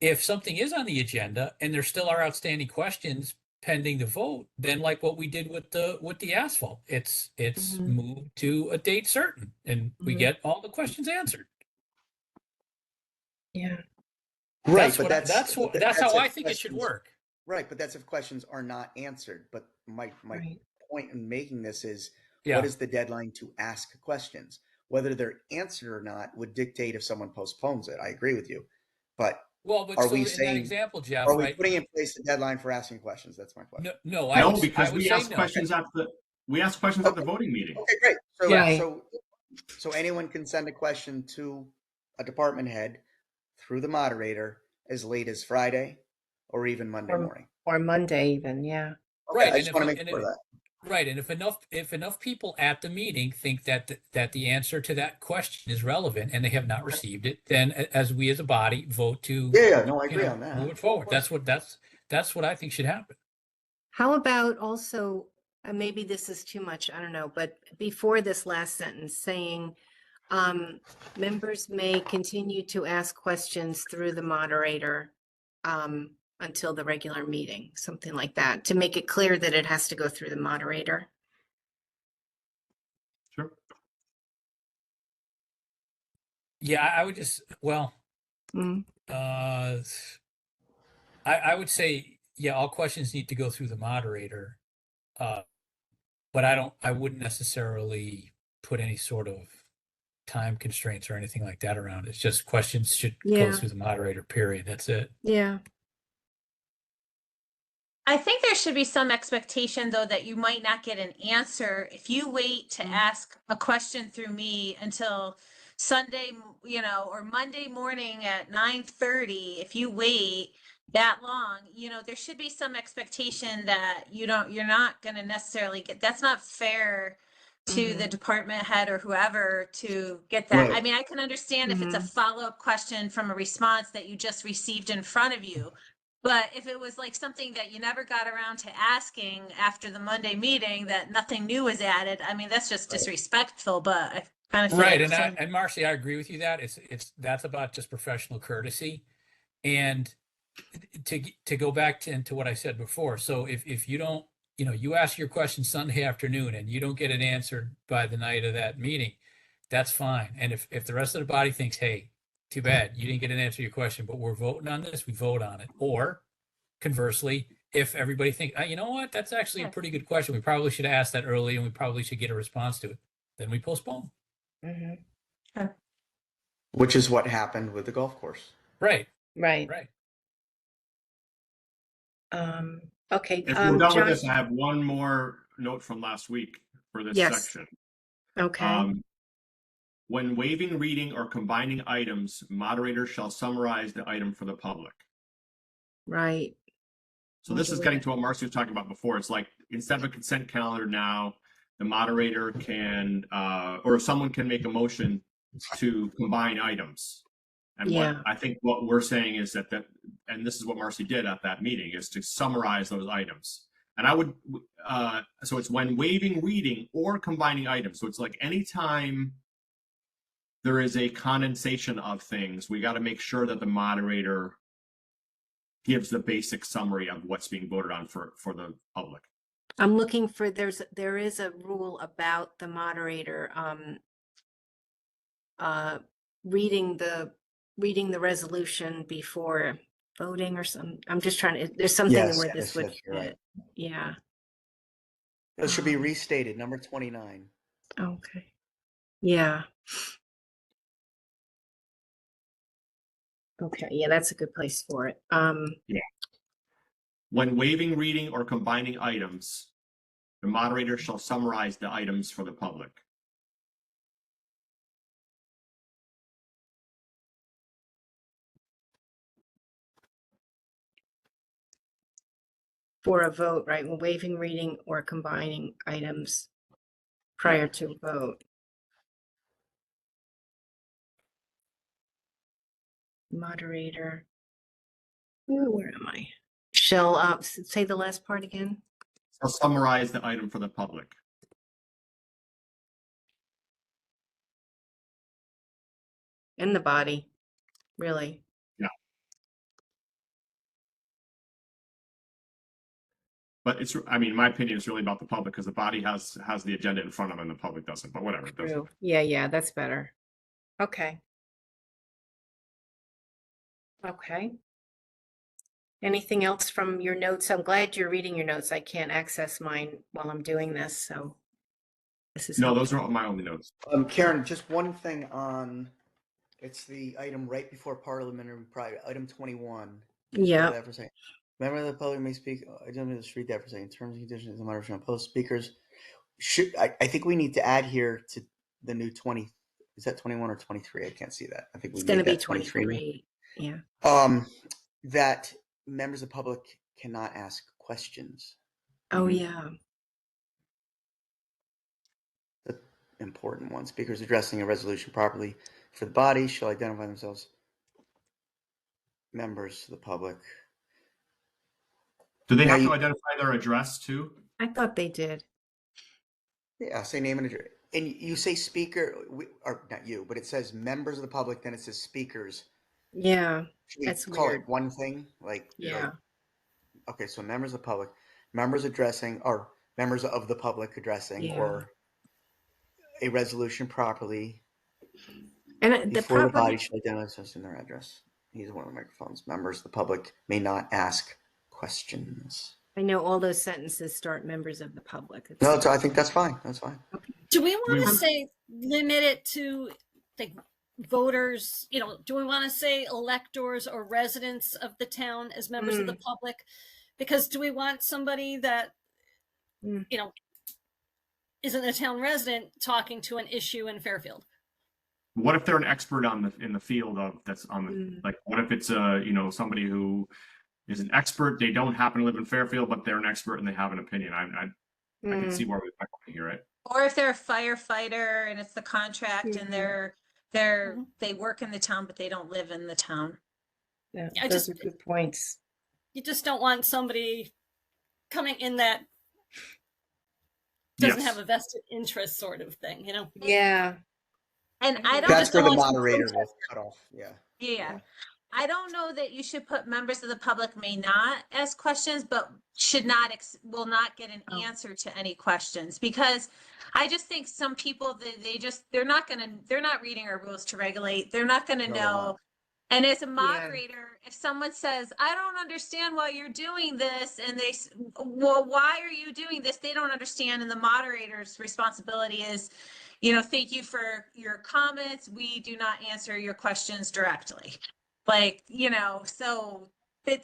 if something is on the agenda and there still are outstanding questions pending the vote, then like what we did with the asphalt, it's moved to a date certain, and we get all the questions answered. Yeah. Right, That's how I think it should work. Right, but that's if questions are not answered. But my Right. point in making this is, Yeah. what is the deadline to ask questions? Whether they're answered or not would dictate if someone postpones it. I agree with you, but are we in saying, that example, Jeff, are we right? putting in place a deadline for asking questions? That's my question. No, because I would we say ask no. questions at the voting meeting. Okay, great. So, Right. so anyone can send a question to a department head through the moderator as late as Friday or even Monday morning. Or Monday even, yeah. Okay, Right, I just want to make sure of that. Right, and if enough people at the meeting think that the answer to that question is relevant and they have not received it, then as we as a body vote to No, I agree on that. move it forward. That's what I think should happen. How about also, maybe this is too much, I don't know, but before this last sentence saying, members may continue to ask questions through the moderator until the regular meeting, something like that, to make it clear that it has to go through the moderator. Sure. Yeah, I would just, I would say, yeah, all questions need to go through the moderator. But I wouldn't necessarily put any sort of time constraints or anything like that around it. It's just questions should go through the moderator, period. That's it. Yeah. I think there should be some expectation, though, that you might not get an answer if you wait to ask a question through me until Sunday, or Monday morning at 9:30. If you wait that long, there should be some expectation that you're not going to necessarily get. That's not fair to the department head or whoever to get that. Right. I mean, I can understand if it's a follow-up question from a response that you just received in front of you. But if it was like something that you never got around to asking after the Monday meeting, that nothing new was added, I mean, that's just disrespectful. But I kind of feel Right, like and Marcy, I agree with you that that's about just professional courtesy, and to go back into what I said before. So if you don't, you ask your question Sunday afternoon and you don't get it answered by the night of that meeting, that's fine. And if the rest of the body thinks, hey, too bad you didn't get an answer to your question, but we're voting on this, we vote on it. Or conversely, if everybody thinks, you know what, that's actually a pretty good question, we probably should have asked that early and we probably should get a response to it, then we postpone. Which is what happened with the golf course. Right. Okay. If we're done John, with this, I have one more note from last week for this Yes. section. okay. When waiving reading or combining items, moderator shall summarize the item for the public. Right. So this is getting to what Marcy was talking about before. It's like, instead of a consent calendar now, the moderator can, or someone can make a motion to combine items. And Yeah. I think what we're saying is that, and this is what Marcy did at that meeting, is to summarize those items. And I would, so it's when waiving reading or combining items. So it's like anytime there is a condensation of things, we got to make sure that the moderator gives the basic summary of what's being voted on for the public. I'm looking for, there is a rule about the moderator reading the resolution before voting or something. I'm just trying to, there's something Yes, where this would you're right. fit. Yeah. It should be restated, number 29. Okay. Yeah. Okay, yeah, that's a good place for it. When waiving reading or combining items, the moderator shall summarize the items for the public. for a vote, right? We're waiving reading or combining items prior to a vote. Moderator. Ooh, where am I? Shall say the last part again? I'll summarize the item for the public. In the body, really. Yeah. But it's, I mean, my opinion is really about the public because the body has the agenda in front of them and the public doesn't, but whatever. It doesn't. True. Yeah, that's better. Okay. Okay. Anything else from your notes? I'm glad you're reading your notes. I can't access mine while I'm doing this, so this is No, those helpful. are all my only notes. Karen, just one thing on, it's the item right before parliamentary private, item 21. Yeah. That for a second. Member of the public may speak. I don't need to read that for a second. Terms and conditions of the moderation of post speakers. I think we need to add here to the new 20. Is that 21 or 23? I can't see that. I think It's we going to made be that 23. 23. Yeah. That members of the public cannot ask questions. Oh, yeah. The important one. Speakers addressing a resolution properly for the body shall identify themselves. Members of the public. Do they Now have you- to identify their address too? I thought they did. Yeah, say name and address. And you say speaker, or not you, but it says members of the public, then it says speakers. Yeah. Should we That's call weird. it one thing? Like, Yeah. okay, so members of the public, members addressing, or members of the public addressing, Yeah. or a resolution properly And the before the body properly, should identify themselves in their address. Use one of the microphones. Members of the public may not ask questions. I know all those sentences start members of the public. No, I think that's fine. That's fine. Do we want to Um, say limit it to like voters? You know, do we want to say electors or residents of the town as members of the public? Because do we want somebody that, Mm. you know, isn't a town resident talking to an issue in Fairfield? What if they're an expert in the field of that's on the like? What if it's somebody who is an expert? They don't happen to live in Fairfield, but they're an expert and they have an opinion. I can see where we might want to hear it. Or if they're a firefighter and it's the contract and they work in the town, but they don't live in the town. Yeah, I those just- are good points. You just don't want somebody coming in that doesn't Yes. have a vested interest sort of thing, you know? Yeah. And I don't. That's where the know- moderator will cut off. Yeah. Yeah. I don't know that you should put members of the public may not ask questions, but should not, will not get an Oh. answer to any questions. Because I just think some people, they're not reading our rules to regulate. They're not gonna No, they're know. not. And as a moderator, if someone says, I don't understand why you're doing this, and well, why are you doing this? They don't understand. And the moderator's responsibility is, thank you for your comments. We do not answer your questions directly. Like, so they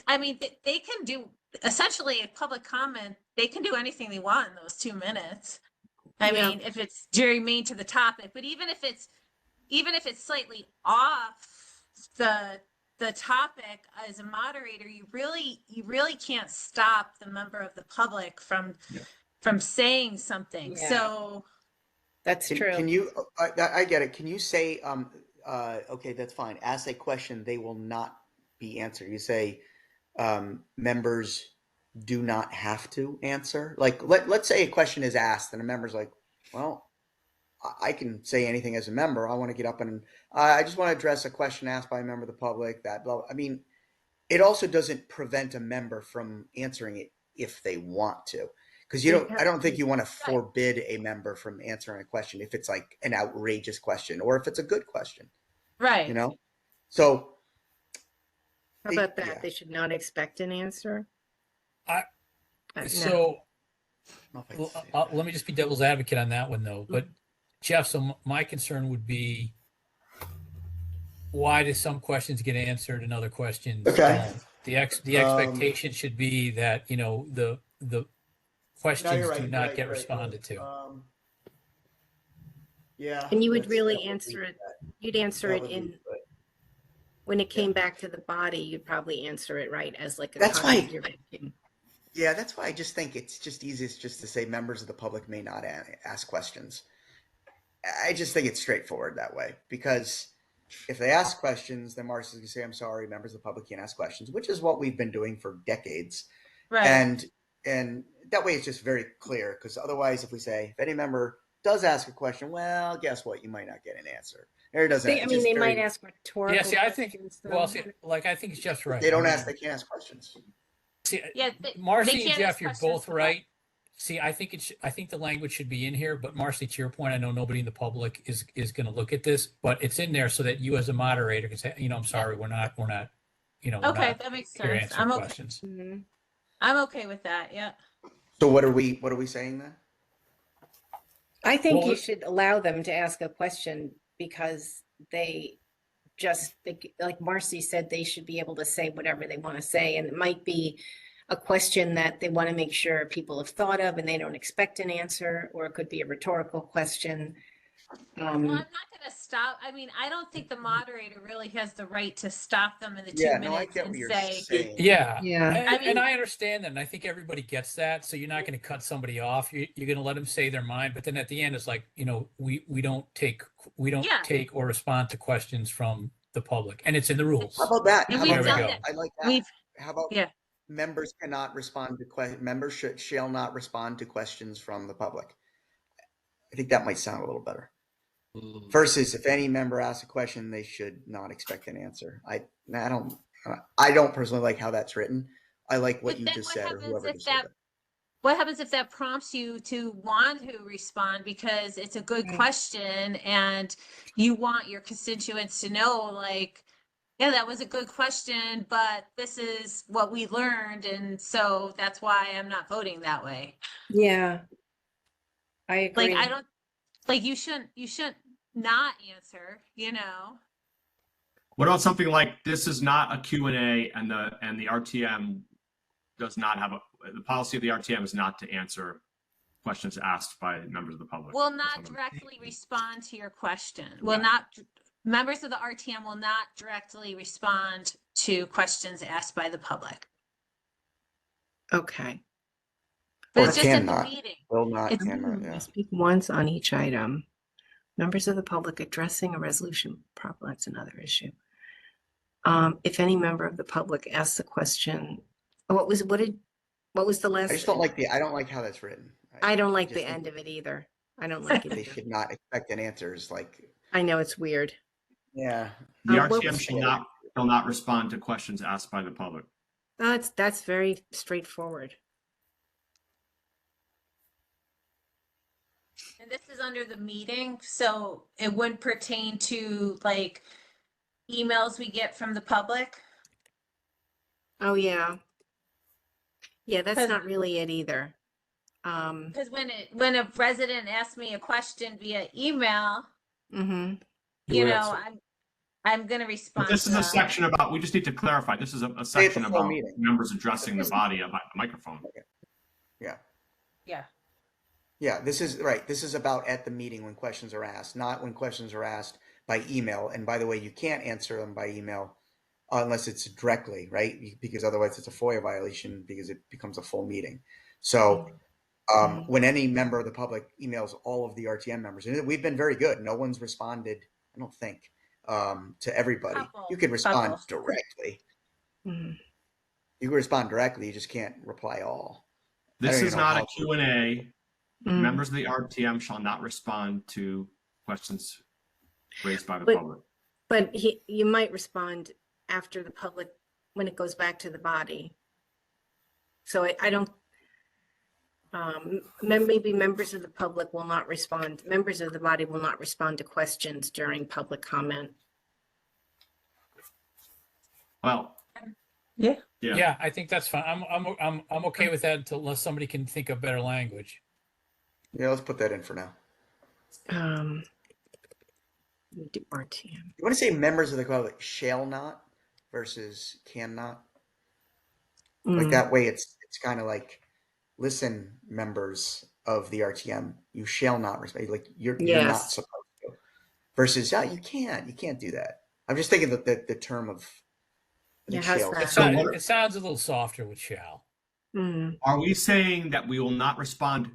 can do essentially a public comment. They can do anything they want in those 2 minutes. I Yeah. mean, if it's gerrymained to the topic, but even if it's slightly off the topic, as a moderator, you really can't stop the member of the public from saying something. Yeah. So That's true. Can you? I get it. Can you say? Okay, that's fine. Ask a question. They will not be answered. You say, members do not have to answer. Like, let's say a question is asked, and a member's like, "Well, I can say anything as a member. I want to get up and I just want to address a question asked by a member of the public." That, blah. I mean, it also doesn't prevent a member from answering it if they want to. Because I don't think you want to forbid a member from answering a question if it's like an outrageous question or if it's a good question, right. So How about that? yeah. They should not expect an answer. No. So I don't know if I can say that. let me just be devil's advocate on that one though. But Jeff, so my concern would be, why do some questions get answered and other questions Okay. don't? The expectation should be that the No, questions you're right, do not right, get right, responded right. to. Yeah. And you would that really would be answer it. that. You'd answer That it would be in good. when it came back to the body. You'd probably answer it right as like a That's comment right. you're making. Yeah, that's why I just think it's just easiest just to say members of the public may not ask questions. I just think it's straightforward that way, because if they ask questions, then Marcy's going to say, I'm sorry, members of the public can't ask questions, which is what we've been doing for decades. Right. And that way it's just very clear, because otherwise if we say, if any member does ask a question, well, guess what? You might not get an answer. Or it doesn't. They, I it's mean, just they very- might ask rhetorical Yeah, see, I think, questions, well, though. see, like, I think Jeff's right. They don't I ask, mean, they can't ask questions. see, Yeah, Marcy they and can't Jeff, ask you're questions, both but- right. See, I think I think the language should be in here, but Marcy, to your point, I know nobody in the public is going to look at this, but it's in there so that you as a moderator can say, I'm sorry, we're not, we're Okay, not that makes here to sense. answer I'm okay. questions. Mhm. I'm okay with that. Yeah. So what are we saying then? I think Well, you should allow them to ask a question because they just, like Marcy said, they should be able to say whatever they want to say. And it might be a question that they want to make sure people have thought of and they don't expect an answer, or it could be a rhetorical question. Well, I'm not going to stop. I mean, I don't think the moderator really has the right to stop them in the 2 Yeah, no, I minutes get and what you're say, saying. Yeah. Yeah. And, I mean- and I understand that. And I think everybody gets that. So you're not going to cut somebody off. You're going to let them say their mind. But then at the end, it's like, we don't take Yeah. take or respond to questions from the public. And it's in the rules. How about that? And How we've about done that? that. I like that. we've, How about yeah. members cannot respond to questions? Members shall not respond to questions from the public. I think that might sound a little better. Versus, if any member asks a question, they should not expect an answer. I don't personally like how that's written. I like what But you then just what said, or happens whoever if just said that. What happens if that prompts you to want to respond because it's a good Right. question and you want your constituents to know, like, yeah, that was a good question, but this is what we learned, and so that's why I'm not voting that way. Yeah. I agree. Like, I don't, like, you shouldn't not answer, What about something like, this is not a Q&A, and the RTM does not have the policy of the RTM is not to answer questions asked by members of the public. Will or not something. directly respond to your question. Will not, members of the RTM will not directly respond to questions asked by the public. Okay. But Or it's just at the cannot. meeting. Will not, It's- cannot, yeah. Speak once on each item. Members of the public addressing a resolution problem, that's another issue. If any member of the public asks a question, what was the last? I just I don't like how that's written. I don't like just the think end of it either. I don't like it They either. should not expect an answer. It's like, I know it's weird. yeah. The what RTM was- shall not respond to questions asked by the public. That's very straightforward. And this is under the meeting, so it wouldn't pertain to like emails we get from the public. Oh, yeah. Yeah, that's 'Cause- not really it either. Because when a resident asks me a question via email, Mhm. you know, answer. I'm gonna respond. But this to is a that. section about, we just need to clarify, this is a section full about meeting. members addressing the body about the microphone. Yeah. Yeah. Yeah, this is right. This is about at the meeting when questions are asked, not when questions are asked by email. And by the way, you can't answer them by email unless it's directly, right? Because otherwise it's a FOIA violation because it becomes a full meeting. So when any member of the public emails all of the RTM members, and we've been very good. No one's responded, I don't think, to everybody. Couple. You can respond Couple. directly. Mhm. You can respond directly. You just can't reply all. I This don't is even know not how a Q&A. Mm. Members of the RTM shall not respond to questions raised by the But- public. But you might respond after the public, when it goes back to the body. So I don't, maybe members of the public will not respond, members of the body will not respond to questions during public comment. Well, Yeah. yeah. Yeah, I think that's fine. I'm okay with that unless somebody can think of better language. Yeah, let's put that in for now. We do RTM. You want to say members of the public shall not versus cannot? Like Mm. that way it's kind of like, listen, members of the RTM, you shall not respect, like you're not Yes. supposed to. Versus, yeah, you can't do that. I'm just thinking that the term of, I think Yeah, how's shall. that? So what- It sounds a little softer with shall. Are we saying that we will not respond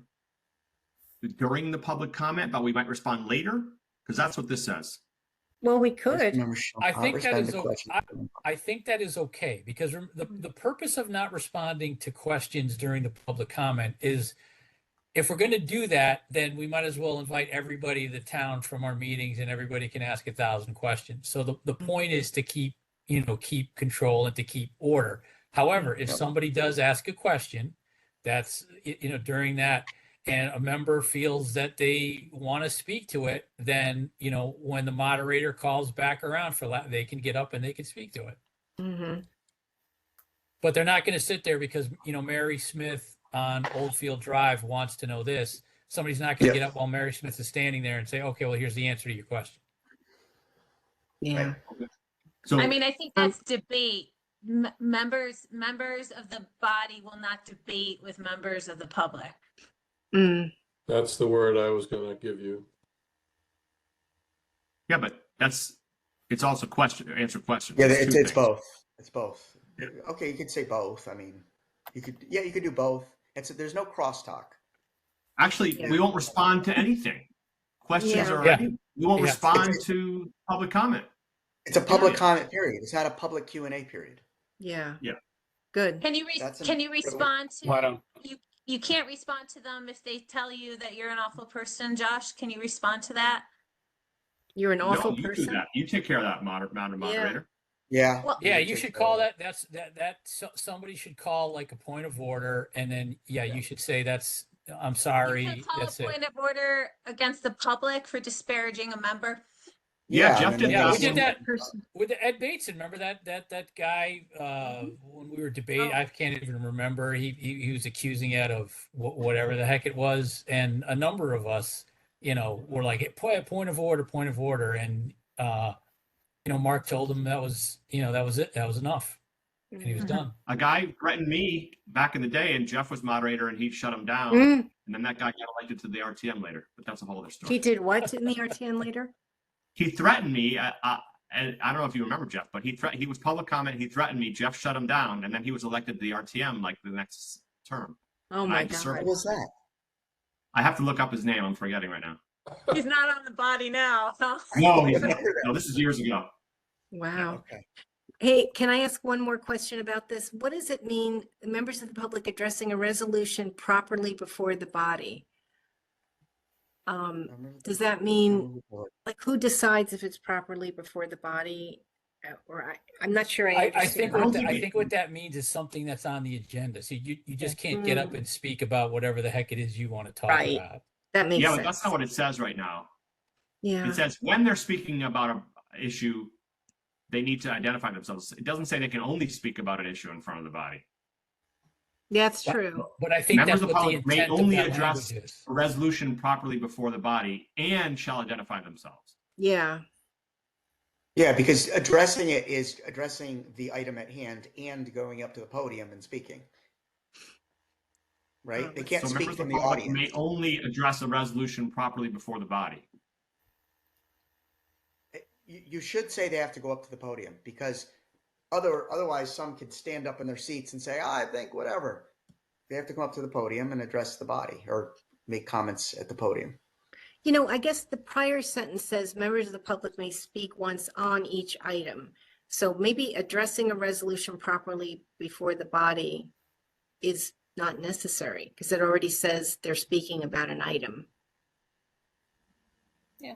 during the public comment, but we might respond later? Because that's what this says. Well, we could. I think that is I think that is okay, because the purpose of not responding to questions during the public comment is, if we're going to do that, then we might as well invite everybody to the town from our meetings, and everybody can ask 1,000 questions. So the point is to keep control and to keep order. However, if somebody does ask a question, that's during that, and a member feels that they want to speak to it, then when the moderator calls back around for that, they can get up and they can speak to it. Mm-hmm. But they're not going to sit there because Mary Smith on Oldfield Drive wants to know this. Somebody's not going to get up while Mary Smith is standing there and say, "Okay, well, here's the answer to your question." Yeah. So I mean, I think that's debate. Members of the body will not debate with members of the public. That's the word I was going to give you. yeah, but it's also answer questions. Yeah, It's it's two both. It's both. Yeah. Okay, you could say both. I mean, you could do both. There's no crosstalk. Actually, we won't respond to anything. Questions are already. We won't respond to public comment. It's a public comment period. It's not a public Q&A period. Yeah. Yeah. Good. Can you respond Why to? don't You can't respond to them if they tell you that you're an awful person, Josh. Can you respond to that? You're an awful No, you person. do that. You take care of that, moderator. Yeah. Well, You should call that. Somebody should call like a point of order, and then you should say that's. I'm sorry. You could call That's a it. point of order against the public for disparaging a member. Yeah, Jeff did that. We did that with Ed Bateson. Remember that guy when we were debating? I can't even remember. He was accusing Ed of whatever the heck it was, and a number of us, were like, hey, point of order, and Mark told him that was it. That was enough, and he was done. A guy threatened me back in the day, and Jeff was moderator, and he shut him down. And then that guy got elected to the RTM later. But that's a whole other story. He did what in the RTN later? He threatened me. And I don't know if you remember Jeff, but he was public comment. He threatened me. Jeff shut him down, and then he was elected to the RTM like the next term. Oh my God! What was that? I have to look up his name. I'm forgetting right now. He's not on the body now. Huh? No, this is years ago. Wow. Okay. Hey, can I ask one more question about this? What does it mean, members of the public addressing a resolution properly before the body? Does that mean, like, who decides if it's properly before the body? Or I'm not sure I understand. I think what that means is something that's on the agenda. So you just can't get up and speak about whatever the heck it is you want to talk about. That makes sense. But that's not what it says right now. Yeah. It says when they're speaking about an issue, they need to identify themselves. It doesn't say they can only speak about an issue in front of the body. That's true. But I think Members that's of the what the public may intent of only that address language is. a resolution properly before the body and shall identify themselves. Yeah. Yeah, because addressing it is addressing the item at hand and going up to the podium and speaking. Right? They can't So speak members from of the the public audience. may only address a resolution properly before the body. You should say they have to go up to the podium, because otherwise some could stand up in their seats and say, I think whatever. They have to come up to the podium and address the body or make comments at the podium. I guess the prior sentence says members of the public may speak once on each item. So maybe addressing a resolution properly before the body is not necessary, because it already says they're speaking about an item. Yeah.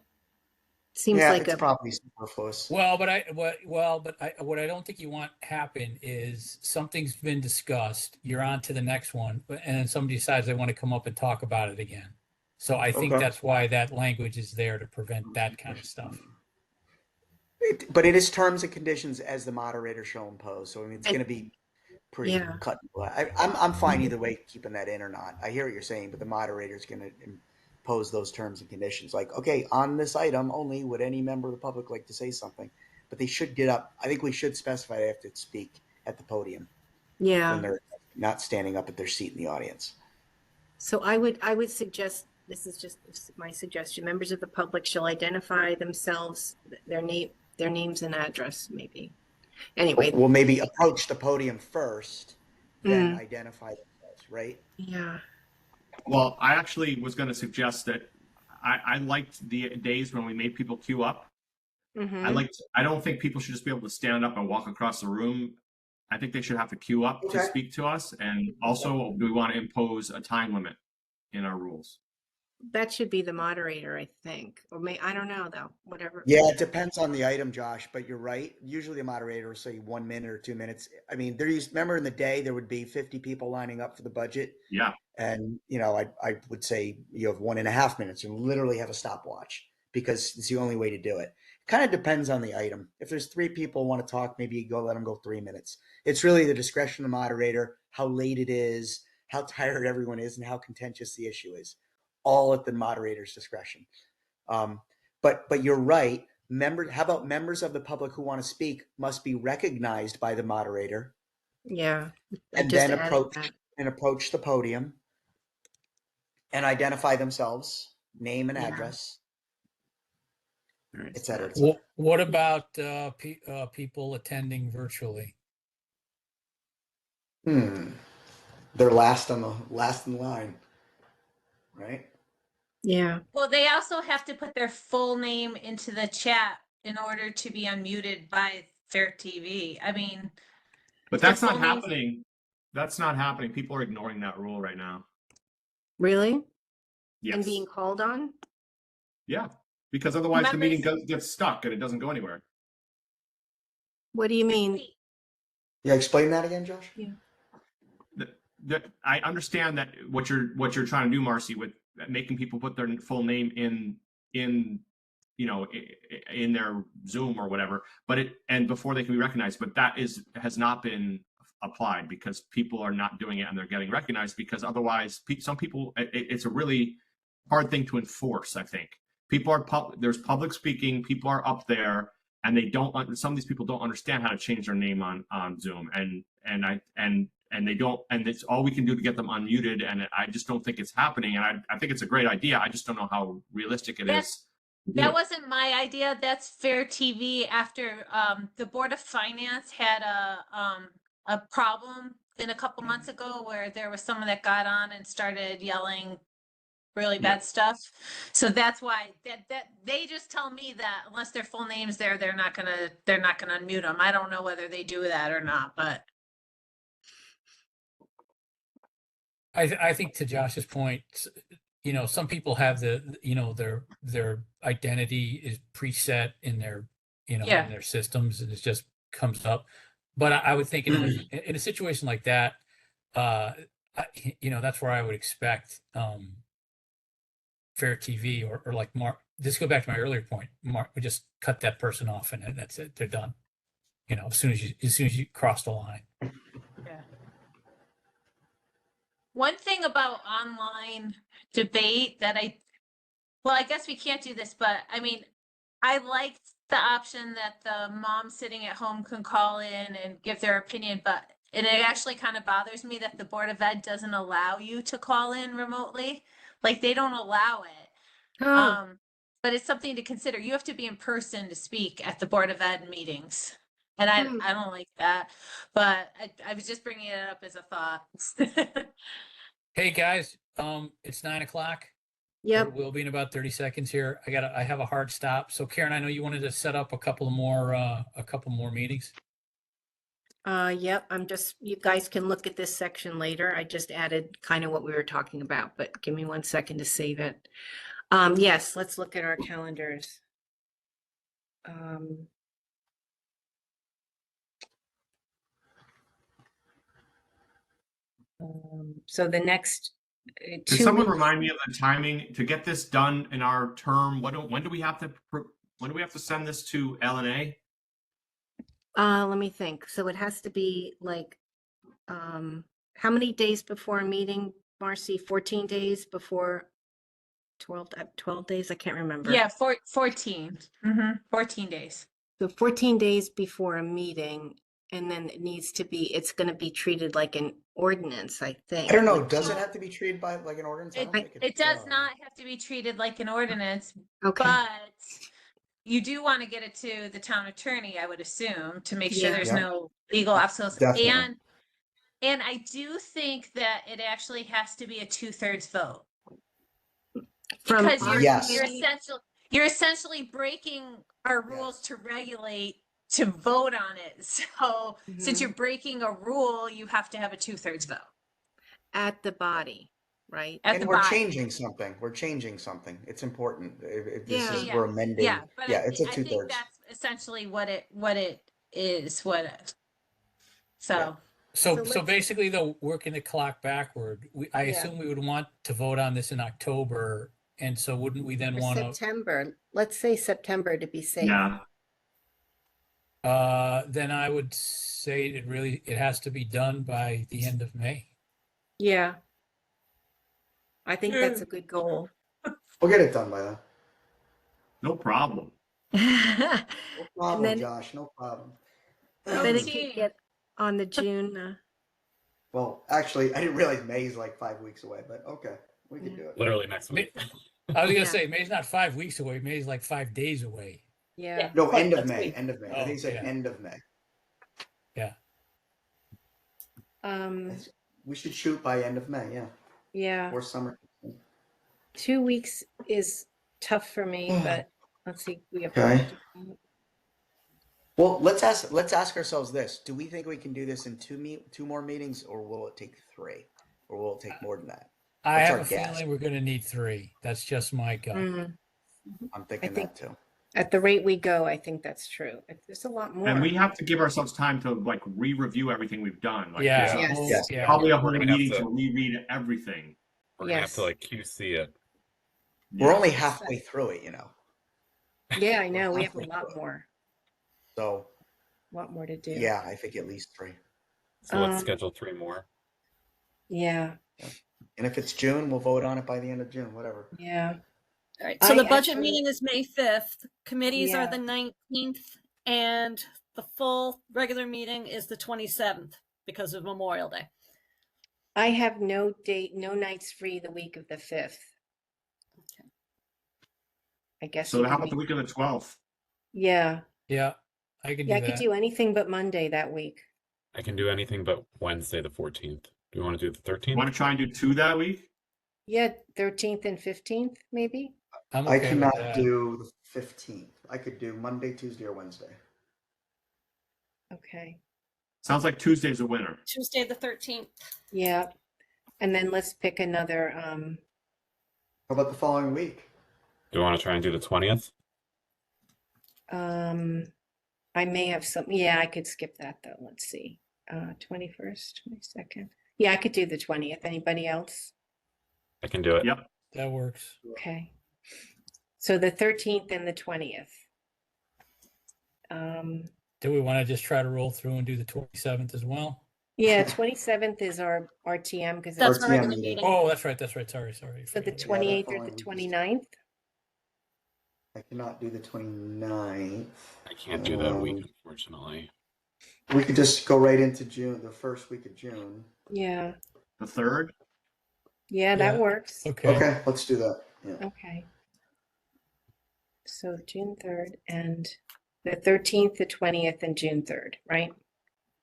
Seems Yeah, like it's probably superfluous. What I don't think you want happen is something's been discussed, you're on to the next one, and then somebody decides they want to come up and talk about it again. So I think that's why that language is there to prevent that kind of stuff. But it is terms and conditions as the moderator shall impose. So I mean, it's going to be pretty cut. I'm fine either way, keeping that in or not. I hear what you're saying, but the moderator is going to impose those terms and conditions. Like, okay, on this item only, would any member of the public like to say something? But they should get up. I think we should specify they have to speak at the podium. Yeah. When they're not standing up at their seat in the audience. So I would suggest, this is just my suggestion, members of the public shall identify themselves, their names and address, maybe. Anyway. Well, maybe approach the podium first, then identify right? Yeah. Well, I actually was going to suggest that I liked the days when we made people queue up. Mm-hmm. I don't think people should just be able to stand up and walk across the room. I think they should have to queue up to Okay. speak to us. And also, do we want to impose a time limit in our rules? That should be the moderator, I think. Or I don't know though, whatever. Yeah, it depends on the item, Josh, but you're right. Usually a moderator will say 1 minute or 2 minutes. I mean, remember in the day, there would be 50 people lining up for the budget. Yeah. And, I would say you have 1.5 minutes and literally have a stopwatch because it's the only way to do it. Kind of depends on the item. If there's 3 people want to talk, maybe you let them go 3 minutes. It's really the discretion of the moderator, how late it is, how tired everyone is, and how contentious the issue is. All at the moderator's discretion. But you're right. How about members of the public who want to speak must be recognized by the moderator Yeah. I and just then added that. approach the podium and identify themselves, name and Yeah. address, Where is et cetera, that? et cetera. What about people attending virtually? They're last in line, right? Yeah. Well, they also have to put their full name into the chat in order to be unmuted by Fair TV. I mean, But if their that's not full name's- happening. That's not happening. People are ignoring that rule right now. Really? Yes. And being called on? Yeah. Because otherwise the Members- meeting gets stuck and it doesn't go anywhere. What do you mean? Wait, Yeah, explain that again, Josh. I understand that what you're trying to do, Marcy, with making people put their full name in their Zoom or whatever, and before they can be recognized, but that has not been applied because people are not doing it and they're getting recognized because otherwise some people it's a really hard thing to enforce. I think people are there's public speaking, people are up there and some of these people don't understand how to change their name on Zoom and they don't, and it's all we can do to get them unmuted. And I just don't think it's happening. And I think it's a great idea. I just don't know how realistic it is. that wasn't my idea. That's Fair TV after the Board of Finance had a problem a couple months ago where there was someone that got on and started yelling really bad stuff. So that's why that they just tell me that unless their full name's there, they're not gonna unmute them. I don't know whether they do that or not, but I think to Josh's point, some people have their identity is preset in their in their systems and it just comes up. But I would think in a situation like that, that's where I would expect Fair TV or like Mark. Just go back to my earlier point. Mark, we just cut that person off and that's it. They're done. As soon as you cross the line. yeah. One thing about online debate that I guess we can't do this, but I mean, I liked the option that the mom sitting at home can call in and give their opinion, and it actually kind of bothers me that the Board of Ed doesn't allow you to call in remotely. Like they don't allow it. Oh, But it's something to consider. You have to be in person to speak at the Board of Ed meetings. And I don't like that, but I was just bringing it up as a thought. Hey guys, it's 9:00. yep. We'll be in about 30 seconds here. I have a hard stop. So Karen, I know you wanted to set up a couple more meetings. Yep. You guys can look at this section later. I just added kind of what we were talking about, but give me 1 second to save it. Yes, let's look at our calendars. So the next Can 2 someone weeks. remind me of the timing to get this done in our term? When do we have to send this to LNA? Let me think. So it has to be like, how many days before a meeting, Marcy? 14 days before 12 days? I can't remember. Yeah, 14. 14 days. So 14 days before a meeting, and then it's going to be treated like an ordinance, I think. I don't know. Does it have to be treated by like an ordinance? I don't think It does not have to be treated like an ordinance, Okay. but you do want to get it to the town attorney, I would assume, to make sure Yeah. there's Yeah. no legal obstacles. Definitely. And And I do think that it actually has to be a 2/3 vote. From Because our Yes. committee? you're essentially breaking our rules to regulate to vote on it. So since Mhm. you're breaking a rule, you have to have a 2/3 vote At the body, right? at And the we're body. changing something. We're changing something. It's important. If this is, Yeah. we're amending. Yeah, but Yeah, it's a I think 2/3. that's essentially what it is. So Yeah. So So let's- basically, though, working the clock backward, I Yeah. assume we would want to vote on this in October, and so wouldn't we then For want to? September, let's say September to be safe. Yeah. Then I would say it has to be done by the end of May. Yeah. I think that's a good goal. We'll get it done by then. No problem. No problem, then- Josh. No problem. Then it Routine. could get on the June. Well, actually, I didn't realize May's like 5 weeks away, but okay, we can do it. Literally next week. I was gonna Yeah. say May's not 5 weeks away. May's like 5 days away. Yeah. No, end of That's May. week. End of May. I Oh, think he said yeah. end of May. We should shoot by end of May. Yeah, Yeah. or summer. 2 weeks is tough for me, but let's see. We have Okay. Well, let's ask ourselves this: do we think we can do this in two more meetings, or will it take 3, or will it take more than that? I What's have our a guess? feeling we're gonna need 3. That's just my gut. I'm thinking think- that too. At the rate we go, I think that's true. There's a lot more. And we have to give ourselves time to like re-review everything we've done. Like, Yeah. there's a Yes. whole- Yes. Yeah. probably a whole We're gonna have meeting to- to reread everything. We're gonna have Yes. to like QC it. We're Yeah. only halfway through it, Yeah, I know. We have a halfway lot through it. more. So Lot more to do. yeah, I think at least 3. So let's Um, schedule 3 more. Yeah. And if it's June, we'll vote on it by the end of June. Whatever. Yeah. All right, so I the budget actually- meeting is May 5th, committees are Yeah. the 19th, and the full regular meeting is the 27th because of Memorial Day. I have no nights free the week of the 5th. I guess. So you how could about the be- week of the 12th? Yeah. Yeah, I can do Yeah, I that. could do anything but Monday that week. I can do anything but Wednesday the 14th. Do you want to do the 13th? Want to try and do 2 that week? Yeah, 13th and 15th, maybe. I'm I okay with cannot that. do the 15th. I could do Monday, Tuesday, or Wednesday. Okay. Sounds like Tuesday's a winner. Tuesday, the 13th. Yeah. And then let's pick another, How about the following week? Do you want to try and do the 20th? I may have some, yeah, I could skip that though. Let's see. 21st, 22nd. Yeah, I could do the 20th. Anybody else? I can do it. Yep. That works. Okay. So the 13th and the 20th. Do we want to just try to roll through and do the 27th as well? Yeah, 27th is our RTM because That's it's our RTM regular meeting. meeting. Oh, that's right. Sorry. so the Forget about 28th or following the week is- 29th. I cannot do the 29th. I can't do that week, unfortunately. We could just go right into June, the first week of June. Yeah. The 3rd? Yeah, that Yeah. works. Okay. Okay, let's do that. Yeah. Okay. So June 3rd and the 13th, the 20th, and June 3rd, right?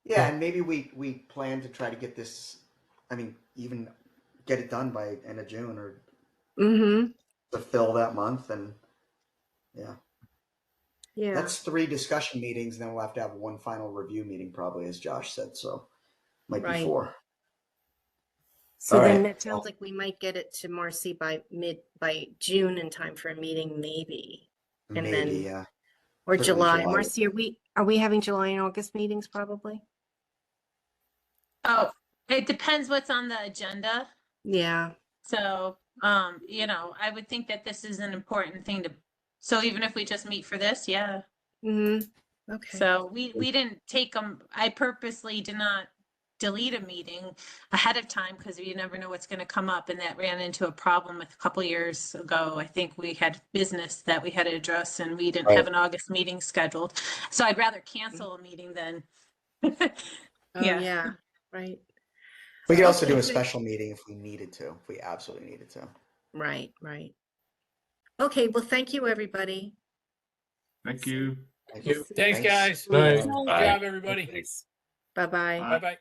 Yeah, and maybe we plan to try to get this, I mean, even get it done by end of June or Mm-hmm. to fill that month. And yeah, Yeah. that's 3 discussion meetings. And then we'll have to have 1 final review meeting probably, as Josh said. So might be Right. 4. So All then right. it sounds like we might get it to Marcy by June in time for a meeting, maybe. And Maybe, then- yeah. Or Certainly July. July. Marcy, are we having July and August meetings probably? Oh, it depends what's on the agenda. Yeah. So, I would think that this is an important thing so even if we just meet for this, yeah. Mm-hmm. Okay. So we didn't take them, I purposely did not delete a meeting ahead of time because you never know what's going to come up. And that ran into a problem a couple years ago. I think we had business that we had to address and we didn't have Right. an August meeting scheduled. So I'd rather cancel a meeting than. Oh, yeah. yeah. Right. We could also do Okay, a great. special meeting if we needed to, if we absolutely needed to. Right. Right. Okay. Well, thank you, everybody. Thank you. Thank Thanks, guys. Thanks. Good Bye. job, everybody. Thanks. Bye-bye. Bye. Bye-bye.